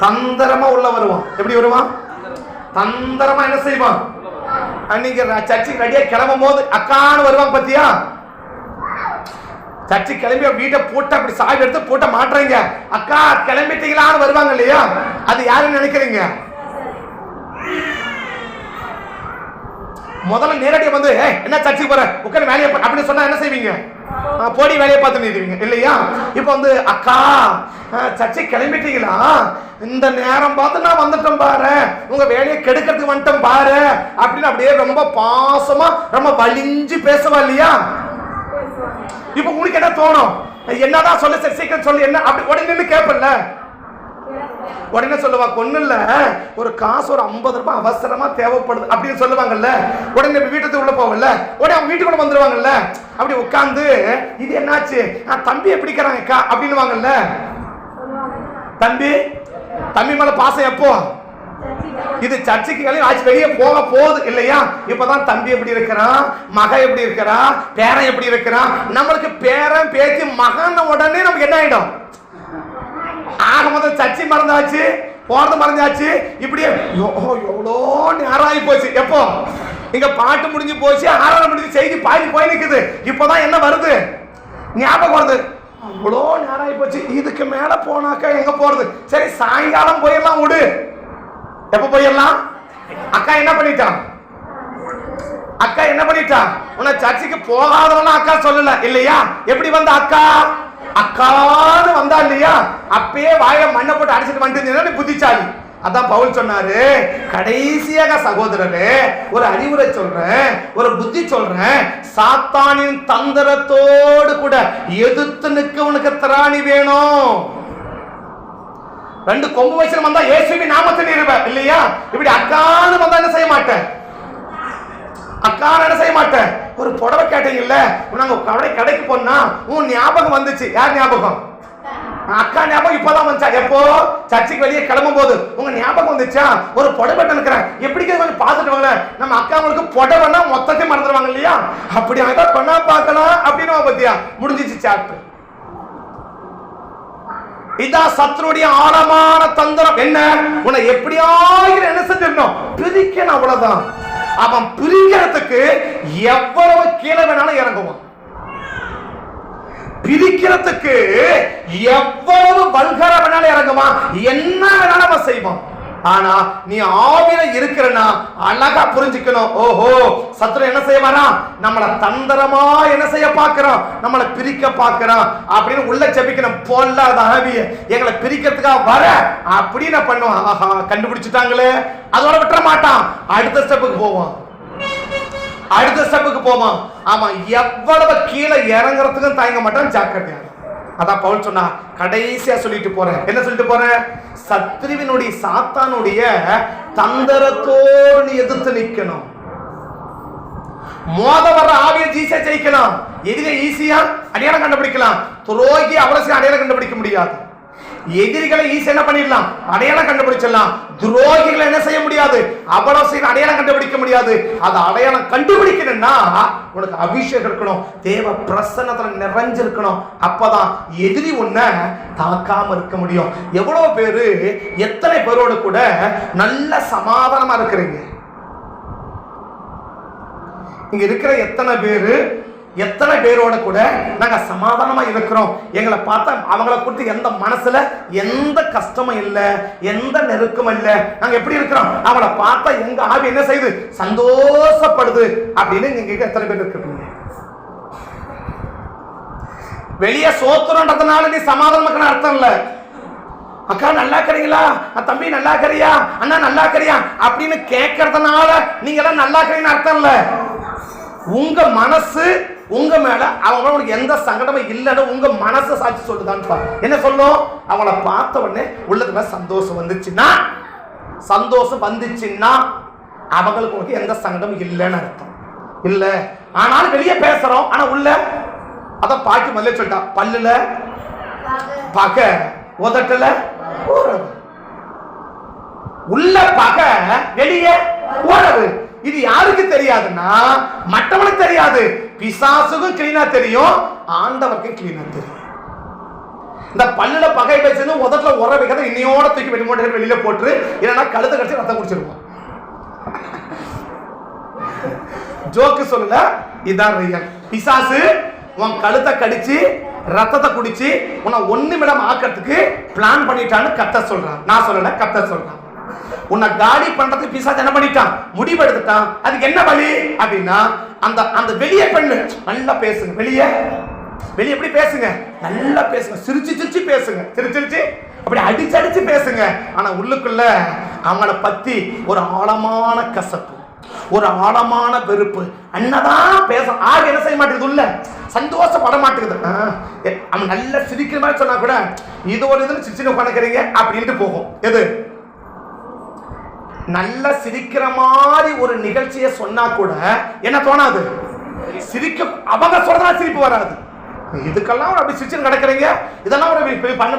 S2: தந்திரமா உள்ள வருவான். எப்படி வருவான்? தந்திரமா என்ன செய்வான்? அன்னைக்கு சர்ச்சுக்கு ரெடியா கிளம்பும் போது அக்கான்னு வருவாங்க பத்தியா? சர்ச்சு கிளம்பி வீட்டை பூட்ட அப்படி சாவி எடுத்து பூட்ட மாட்டுறீங்க, அக்கா கிளம்பிட்டீங்களான்னு வருவாங்க இல்லையா? அது யாருன்னு நினைக்கிறீங்க? முதல்ல நேரடியா வந்து என்ன சர்ச்சுக்கு போற, உட்காந்து வேலையை அப்படின்னு சொன்னா என்ன செய்வீங்க? போடி வேலையை பார்த்து நிறுவீங்க இல்லையா? இப்ப வந்து அக்கா சர்ச்சை கிளம்பிட்டீங்களா, இந்த நேரம் பார்த்து நான் வந்துட்டேன் பாரு, உங்க வேலையை கெடுக்கிறதுக்கு வந்துட்டேன் பாரு அப்படின்னு அப்படியே ரொம்ப பாசமா ரொம்ப வலிஞ்சு பேசுவா இல்லையா? இப்ப உங்களுக்கு என்ன தோணும்? என்னதான் சொல்ல, சீக்கிரம் சொல்லு என்ன அப்படி உடனே கேட்பல. உடனே சொல்லுவா, ஒண்ணு இல்ல, ஒரு காசு ஒரு 50 ரூபாய் அவசரமா தேவைப்படுது அப்படின்னு சொல்லுவாங்கல்ல. உடனே வீட்டுக்கு உள்ள போவல, உடனே அவங்க வீட்டுக்குள்ள வந்துருவாங்கல்ல. அப்படி உட்கார்ந்து இது என்னாச்சு, தம்பி எப்படிக்கிறாங்க அக்கா அப்படின்னு வாங்கல்ல. தம்பி மேல பாசம் எப்போ? இது சர்ச்சுக்கு ஆச்சு வெளியே போக போகுது இல்லையா? இப்பதான் தம்பி எப்படி இருக்கிறான், மக எப்படி இருக்கிறா, பேரன் எப்படி இருக்கிறான். நம்மளுக்கு பேரன் பேச்சு மகன் உடனே நமக்கு என்ன ஆயிடும்? ஆக மொத்தம் சர்ச்சை மறந்தாச்சு, போறது மறந்தாச்சு. இப்படியே எவ்வளோ நேரம் ஆகி போச்சு. எப்போ இங்க பாட்டு முடிஞ்சு போச்சு, ஆராதனை முடிஞ்சு, செய்தி பாதி போய் நிக்குது. இப்பதான் என்ன வருது, ஞாபகம் வருது, அவ்வளோ நேரம் ஆகி போச்சு, இதுக்கு மேல போனாக்கா எங்க போறது? சரி சாயங்காலம் போயிடலாம் விடு. எப்ப போயிடலாம்? அக்கா என்ன பண்ணிட்டான்? உன்னை சர்ச்சுக்கு போகாதவனா அக்கா சொல்லல இல்லையா? எப்படி வந்த அக்கா? அக்கான்னு வந்தா இல்லையா, அப்பயே வாயில மண்ணை போட்டு அடிச்சுட்டு வந்துட்டு புத்திச்சாலி. அதான் பவுல் சொன்னாரு, கடைசியாக சகோதரரே ஒரு அறிவுரை சொல்றேன், ஒரு புத்தி சொல்றேன். சாத்தானின் தந்திரத்தோடு கூட எதிர்த்து நிற்க உனக்கு திராணி வேணும். 2 கொம்பு வயசுல வந்தா இயேசுவின் நாமத்தில் இருப்ப இல்லையா, இப்படி அக்கான்னு வந்தா என்ன செய்ய மாட்டேன், அக்கான்னு என்ன செய்ய மாட்டேன். ஒரு புடவை கேட்டீங்கல்ல, நாங்க கடைக்கு போனா உன் ஞாபகம் வந்துச்சு. யார் ஞாபகம்? அக்கா ஞாபகம் இப்பதான் வந்துச்சா? எப்போ சர்ச்சைக்கு வெளியே கிளம்பும் போது உங்க ஞாபகம் வந்துச்சா? ஒரு புடவை நினைக்கிறேன், எப்படி கொஞ்சம் பார்த்துட்டு வாங்க. நம்ம அக்காங்களுக்கு புடவைன்னா மொத்தத்தையும் மறந்துடுவாங்க இல்லையா, அப்படி அதான் கொண்டா பார்க்கலாம் அப்படின்னு பத்தியா முடிஞ்சிச்சு சாப்டர். இதான் சத்ருடைய ஆழமான தந்திரம். என்ன? உன்னை எப்படியாவது என்ன செஞ்சிடணும், பிரிக்கணும், அவ்வளவுதான். அவன் பிரிக்கிறதுக்கு எவ்வளவு கீழே வேணாலும் இறங்குவான், பிரிக்கிறதுக்கு எவ்வளவு வல்கர வேணாலும் இறங்குவான், என்ன வேணாலும் அவன் செய்வான். ஆனா நீ ஆவியில இருக்கிறனா அழகா புரிஞ்சுக்கணும். ஓஹோ, சத்ரு என்ன செய்ய வரான், நம்மளை தந்திரமா என்ன செய்ய பாக்குறான், நம்மளை பிரிக்க பாக்குறான் அப்படின்னு உள்ள ஜெபிக்கணும். பொல்லாத ஆவிய எங்களை பிரிக்கிறதுக்காக வர அப்படின்னு பண்ணுவான். ஆஹா, கண்டுபிடிச்சிட்டாங்களே, அதோட விட்டுற மாட்டான், அடுத்த ஸ்டெப்புக்கு போவான், அடுத்த ஸ்டெப்புக்கு போவான். அவன் எவ்வளவு கீழே இறங்குறதுக்கும் தயங்க மாட்டான், ஜாக்கிரதையா. அதான் பவுல் சொன்னா, கடைசியா சொல்லிட்டு போறேன். என்ன சொல்லிட்டு போறேன்? சத்ருவினுடைய சாத்தானுடைய தந்திரத்தோடு நீ எதிர்த்து நிக்கணும். மோத வர்ற ஆவியை ஈஸியா ஜெயிக்கலாம், எதிரியை ஈஸியா அடையாளம் கண்டுபிடிக்கலாம். துரோகி அவ்வளவு அடையாளம் கண்டுபிடிக்க முடியாது. எதிரிகளை ஈஸியா என்ன பண்ணிடலாம், அடையாளம் கண்டுபிடிச்சிடலாம். துரோகிகளை என்ன செய்ய முடியாது, அவ்வளவு அடையாளம் கண்டுபிடிக்க முடியாது. அதை அடையாளம் கண்டுபிடிக்கணும்னா உனக்கு அபிஷேகம் இருக்கணும், தேவ பிரசன்னத்துல நிறைஞ்சிருக்கணும். அப்பதான் எதிரி உன்னை தாக்காம இருக்க முடியும். எவ்வளவு பேரு, எத்தனை பேரோடு கூட நல்ல சமாதானமா இருக்கிறீங்க? இங்க இருக்கிற எத்தனை பேரோட கூட நாங்க சமாதானமா இருக்கிறோம். எங்களை பார்த்தா அவங்கள குறித்து எந்த மனசுல எந்த கஷ்டமும் இல்ல, எந்த நெருக்கமும் இல்ல. நாங்க எப்படி இருக்கிறோம், அவங்கள பார்த்தா எங்க ஆவி என்ன செய்யுது, சந்தோஷப்படுது அப்படின்னு நீங்க எத்தனை பேர் இருக்கிறீங்க? வெளியே சோத்துறன்றதுனால நீ சமாதானம் அர்த்தம் இல்ல. அக்கா நல்லா இருக்கிறீங்களா, தம்பி நல்லா இருக்கிறியா, அண்ணா நல்லா இருக்கிறியா அப்படின்னு கேட்கறதுனால நீங்க எல்லாம் நல்லா இருக்கிறீங்கன்னு அர்த்தம் இல்ல. உங்க மனசு உங்க மேல அவங்களுக்கு எந்த சங்கடமும் இல்லைன்னு உங்க மனசை சாட்சி சொல்லுதான். என்ன சொல்லும், அவங்கள பார்த்த உடனே உள்ளதுல சந்தோஷம் வந்துச்சுன்னா அவங்களுக்கு உங்களுக்கு எந்த சங்கடமும் இல்லைன்னு அர்த்தம் இல்ல. ஆனாலும் வெளியே பேசுறோம், ஆனா உள்ள அதான் பாக்கி முதல்ல சொல்லிட்டான், பல்லுல பகை, உதட்டுல உறவு. உள்ள பகை, வெளியே உறவு. இது யாருக்கு தெரியாதுன்னா மற்றவனுக்கு தெரியாது. பிசாசுக்கும் கிளீனா தெரியும், ஆண்டவருக்கும் கிளீனா தெரியும். இந்த பல்லுல பகை வச்சது உதட்டுல உற வைக்கிறத இன்னையோட தூக்கி வெளியில போட்டு இல்லைன்னா கழுத்தை கடிச்சு ரத்தம் குடிச்சிருப்போம். ஜோக்கு சொல்லல, இதான் ரியல். பிசாசு உன் கழுத்தை கடிச்சு ரத்தத்தை குடிச்சு உன்னை ஒண்ணுமிடம் ஆக்கிறதுக்கு பிளான் பண்ணிட்டான்னு கர்த்தர் சொல்றான். நான் சொல்லல, கர்த்தர் சொல்றான். உன்னை காடி பண்றதுக்கு பிசாசு என்ன பண்ணிட்டான், முடிவெடுத்துட்டான். அதுக்கு என்ன வழி அப்படின்னா, அந்த வெளியே பெண்ணு நல்லா பேசுங்க, வெளியே எப்படி பேசுங்க, நல்லா பேசுங்க, சிரிச்சு பேசுங்க, சிரிச்சு அப்படி அடிச்சு பேசுங்க. ஆனா உள்ளுக்குள்ள அவங்கள பத்தி ஒரு ஆழமான கசப்பு, ஒரு ஆழமான வெறுப்பு. அண்ணதான் பேச ஆறு என்ன செய்ய மாட்டேங்குது, உள்ள சந்தோஷப்பட மாட்டேங்குது. அவன் நல்லா சிரிக்கிற மாதிரி சொன்னா கூட இது ஒரு இதுல சிரிச்சு உட்காந்துக்கிறீங்க அப்படின்ட்டு போகும். எது நல்ல சிரிக்கிற மாதிரி ஒரு நிகழ்ச்சியை சொன்னா கூட என்ன தோணாது, சிரிக்க அவங்க சொல்றதா சிரிப்பு வராது. இதுக்கெல்லாம் ஒரு அப்படி சிரிச்சு கிடக்குறீங்க, இதெல்லாம் ஒரு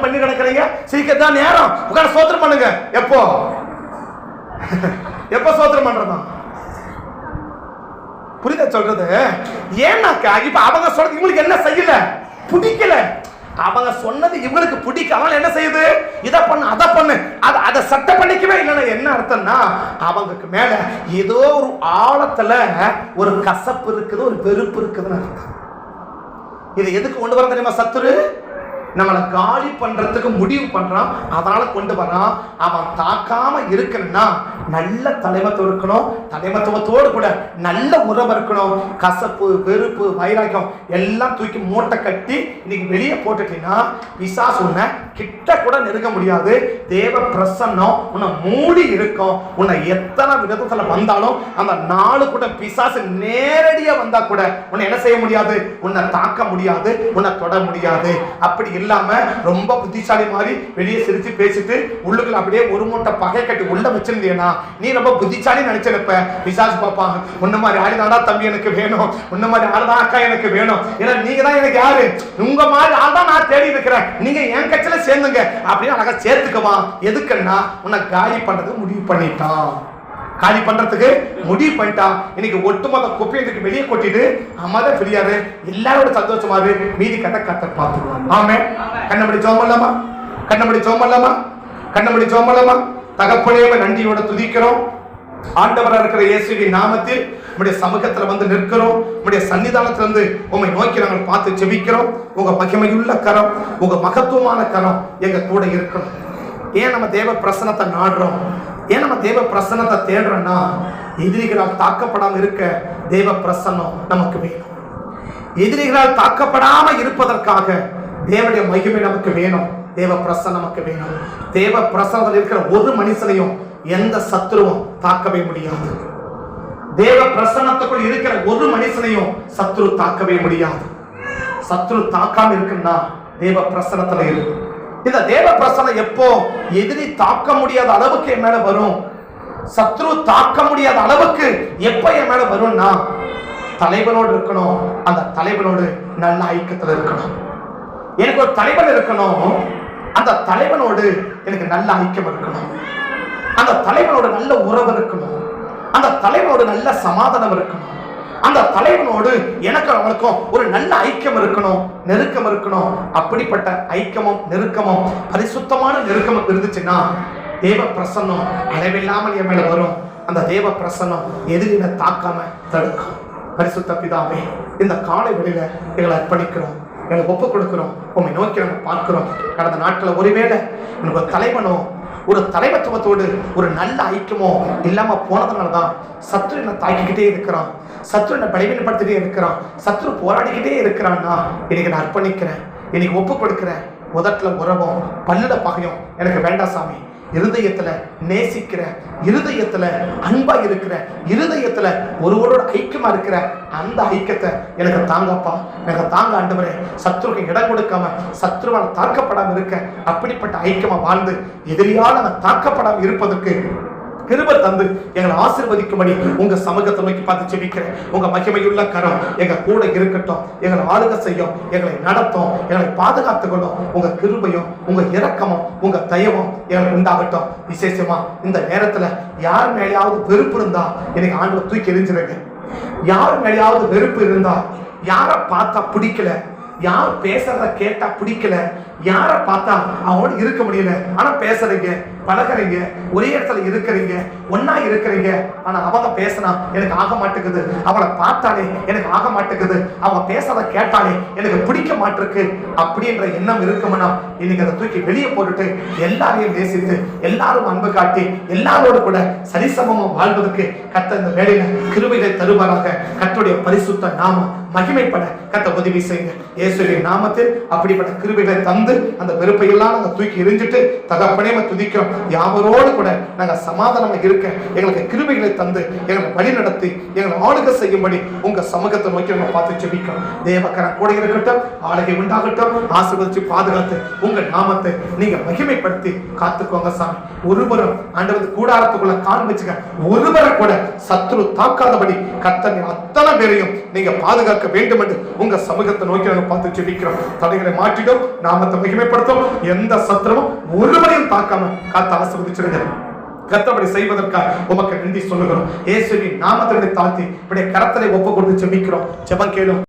S2: பண்ணி கிடக்குறீங்க, சிரிக்கதான் நேரம் உட்காந்து சோத்திரம் பண்ணுங்க. எப்போ சோத்திரம் பண்றதா புரியுதா சொல்றது? ஏன்னாக்கா இப்ப அவங்க சொல்றது இவங்களுக்கு என்ன செய்யல, பிடிக்கல. அவங்க சொன்னது இவங்களுக்கு பிடிக்காம என்ன செய்யுது, இதை பண்ணு அதை பண்ணு, அதை சட்டை பண்ணிக்கவே இல்லைன்னா என்ன அர்த்தம்னா அவங்களுக்கு மேல ஏதோ ஒரு ஆழத்துல ஒரு கசப்பு இருக்குது, ஒரு வெறுப்பு இருக்குதுன்னு அர்த்தம். இது எதுக்கு கொண்டு வர தெரியுமா சத்துரு? நம்மளை காலி பண்றதுக்கு முடிவு பண்றான், அதனால கொண்டு வரான். அவன் தாக்காம இருக்கணும்னா நல்ல தலைமத்துவம் இருக்கணும், தலைமத்துவத்தோடு கூட நல்ல உறவு இருக்கணும். கசப்பு, வெறுப்பு, வைராக்கியம் எல்லாம் தூக்கி மூட்டை கட்டி இன்னைக்கு வெளியே போட்டுட்டீங்கன்னா பிசாசு உன்னை கிட்ட கூட நெருங்க முடியாது. தேவ பிரசன்னம் உன்னை மூடி இருக்கும். உன்னை எத்தனை விதத்துல வந்தாலும் அந்த நாலு கூட பிசாசு நேரடியா வந்தா கூட உன்னை என்ன செய்ய முடியாது, உன்னை தாக்க முடியாது, உன்னை தொட முடியாது. அப்படி இல்லாம ரொம்ப புத்திசாலி மாதிரி வெளியே சிரிச்சு பேசிட்டு உள்ளுக்குள்ள அப்படியே ஒரு மூட்டை பகை கட்டி உள்ள வச்சிருந்தீங்கன்னா நீ ரொம்ப புத்திசாலி நினைச்சிருப்ப. பிசாசு பார்ப்பாங்க, உன்ன மாதிரி ஆளுதாடா தம்பி எனக்கு வேணும், உன்ன மாதிரி ஆளுதான் அக்கா எனக்கு வேணும், ஏன்னா நீங்க தான் எனக்கு யாரு, உங்க மாதிரி ஆள் தான் நான் தேடி இருக்கிறேன், நீங்க என் கட்சியில சேர்ந்துங்க அப்படின்னு அழகா சேர்த்துக்கவா. எதுக்குன்னா உன்னை காலி பண்றதுக்கு முடிவு பண்ணிட்டான். காலி பண்றதுக்கு முடிவு பண்ணிட்டான். இன்னைக்கு ஒட்டுமொத்த குப்பையத்துக்கு வெளியே கொட்டிட்டு அம்மாதான் ஃப்ரீயாரு, எல்லாரோட சந்தோஷமாரு, மீதி கத்த பார்த்துருவாங்க. ஆமே. கண்ணபடி ஜெபம் பண்ணலாமா? கண்ணபடி ஜெபம் பண்ணலாமா? கண்ணபடி ஜெபம் பண்ணலாமா? தகப்பனே நன்றியோட துதிக்கிறோம். ஆண்டவரா இருக்கிற இயேசுவின் நாமத்தில் உம்முடைய சமூகத்துல வந்து நிற்கிறோம். உம்முடைய சன்னிதானத்துல இருந்து உம்மை நோக்கி நாங்கள் பார்த்து ஜெபிக்கிறோம். உங்க மகிமையுள்ள கரம், உங்க மகத்துவமான கரம் எங்க கூட இருக்கணும். ஏன் நம்ம தேவ பிரசன்னத்தை நாடுறோம்? ஏன் நம்ம தேவ பிரசன்னத்தை தேடுறோம்னா எதிரிகளால் தாக்கப்படாம இருக்க தேவ பிரசன்னம் நமக்கு வேணும். எதிரிகளால் தாக்கப்படாம இருப்பதற்காக தேவனுடைய மகிமை நமக்கு வேணும். தேவ பிரசன்னம் நமக்கு வேணும். தேவ பிரசன்னத்தில் இருக்கிற ஒரு மனுஷனையும் எந்த சத்துருவும் தாக்கவே முடியாது. தேவ பிரசன்னத்துக்குள் இருக்கிற ஒரு மனுஷனையும் சத்துரு தாக்கவே முடியாது. சத்துரு தாக்காம இருக்குன்னா தேவ பிரசன்னத்துல இருக்கு. இந்த தேவ பிரசன்னம் எப்போ எதிரி தாக்க முடியாத அளவுக்கு என் மேல வரும், சத்ரு தாக்க முடியாத அளவுக்கு எப்ப என் மேல வரும்னா தலைவனோடு இருக்கணும். அந்த தலைவனோடு நல்ல ஐக்கியத்துல இருக்கணும். எனக்கு ஒரு தலைவன் இருக்கணும், அந்த தலைவனோடு எனக்கு நல்ல ஐக்கியம் இருக்கணும். அந்த தலைவனோட நல்ல உறவு இருக்கணும். அந்த தலைவனோடு நல்ல சமாதானம் இருக்கணும். அந்த தலைவனோடு எனக்கு அவனுக்கும் ஒரு நல்ல ஐக்கியம் இருக்கணும், நெருக்கம் இருக்கணும். அப்படிப்பட்ட ஐக்கியமும் நெருக்கமும் பரிசுத்தமான நெருக்கமும் இருந்துச்சுன்னா தேவ பிரசன்னம் அளவில்லாமல் என் மேல வரும். அந்த தேவ பிரசன்னம் எதிரினை தாக்காம தடுக்கும். பரிசுத்த பிதாவே, இந்த காலை வெளியில எங்களை அர்ப்பணிக்கிறோம், எங்களை ஒப்பு கொடுக்கிறோம். உண்மை நோக்கி நம்ம பார்க்கிறோம். கடந்த நாட்களை ஒருவேளை எனக்கு ஒரு தலைவனோ ஒரு தலைமத்துவத்தோடு ஒரு நல்ல ஐக்கியமோ இல்லாம போனதுனாலதான் சத்ரு என்ன தாக்கிக்கிட்டே இருக்கிறான், சத்ரு என்ன பலவீனப்படுத்திட்டே இருக்கிறான், சத்ரு போராடிக்கிட்டே இருக்கிறான்னா இன்னைக்கு நான் அர்ப்பணிக்கிறேன், இன்னைக்கு ஒப்பு கொடுக்கிறேன். முதட்ல உறவும் பல்லுட பகையும் எனக்கு வேண்டாம் சாமி. இருதயத்துல நேசிக்கிற, இருதயத்துல அன்பா இருக்கிற, இருதயத்துல ஒருவரோட ஐக்கியமா இருக்கிற அந்த ஐக்கியத்தை எனக்கு தாங்கப்பா, எனக்கு தாங்க ஆண்டவரே. சத்ருக்கு இடம் கொடுக்காம, சத்ருவால் தாக்கப்படாம இருக்க அப்படிப்பட்ட ஐக்கியமா வாழ்ந்து எதிரியால் நான் தாக்கப்படாம இருப்பதற்கு கிருபை தந்து எங்களை ஆசீர்வதிக்கும்படி உங்க சமூகத்தை நோக்கி பார்த்து ஜெபிக்கிறேன். உங்க மகிமையுள்ள கரம் எங்க கூட இருக்கட்டும், எங்களை ஆளுகை செய்யும், எங்களை நடத்தும், எங்களை பாதுகாத்துக் கொள்ளும். உங்க கிருபையும் உங்க இரக்கமும் உங்க தயவும் எங்களுக்கு உண்டாகட்டும். விசேஷமா இந்த நேரத்துல யார் மேலேயாவது வெறுப்பு இருந்தா எனக்கு ஆண்டவர் தூக்கி எரிஞ்சிருங்க. யார் மேலேயாவது வெறுப்பு இருந்தா, யாரை பார்த்தா பிடிக்கல, யார் பேசுறத கேட்டா பிடிக்கல, யாரை பார்த்தா அவனோட இருக்க முடியல, ஆனா பேசுறீங்க, பழகிறீங்க, ஒரே இடத்துல இருக்கிறீங்க, ஒன்னா இருக்கிறீங்க, ஆனா அவங்க பேசினா எனக்கு ஆக மாட்டேங்குது, அவளை பார்த்தாலே எனக்கு ஆக மாட்டேங்குது, அவங்க பேசுறத கேட்டாலே எனக்கு பிடிக்க மாட்டிருக்கு அப்படின்ற எண்ணம் இருக்கும்னா இன்னைக்கு அதை தூக்கி வெளியே போட்டுட்டு எல்லாரையும் நேசித்து எல்லாரும் அன்பு காட்டி எல்லாரோட கூட சரிசமமா வாழ்வதற்கு கர்த்தர் இந்த வேலையில கிருபைகளை தருவாராக. கர்த்தருடைய பரிசுத்த நாமம் மகிமைப்பட கர்த்தர் உதவி செய்யுங்க. இயேசுவின் நாமத்தில் அப்படிப்பட்ட கிருபைகளை தந்து அந்த வெறுப்பை எல்லாம் நாங்க தூக்கி எரிஞ்சிட்டு தகப்பனே துதிக்கிறோம். யாவரோடு கூட நாங்க சமாதானமா இருக்க எங்களுக்கு கிருபைகளை தந்து எங்களை வழி நடத்தி எங்களை ஆளுகை செய்யும்படி உங்க சமூகத்தை நோக்கி நாங்க பார்த்து ஜெபிக்கிறோம். தேவக்கரம் கூட இருக்கட்டும், ஆளுகை உண்டாகட்டும், ஆசீர்வதிச்சு பாதுகாத்து உங்க நாமத்தை நீங்க மகிமைப்படுத்தி காத்துக்கோங்க சாமி. ஒருவரும் ஆண்டவர் கூடாரத்துக்குள்ள கால் வச்சுக்க, ஒருவரை கூட சத்ரு தாக்காதபடி கர்த்தர் அத்தனை பேரையும் நீங்க பாதுகாக்க வேண்டும் என்று உங்க சமூகத்தை நோக்கி நாங்க பார்த்து ஜெபிக்கிறோம். தடைகளை மாற்றிடும், நாமத்தை மகிமைப்படுத்தும், எந்த சத்ருவும் ஒருவரையும் தாக்காம காத்து ஆசீர்வதிச்சிருங்க. கர்த்தபடி செய்வதற்காக உமக்கு நன்றி சொல்லுகிறோம். இயேசுவின் நாமத்தை தாழ்த்தி இப்படி கரத்தலை ஒப்பு கொடுத்து ஜெபிக்கிறோம். ஜெபம் கேளும்.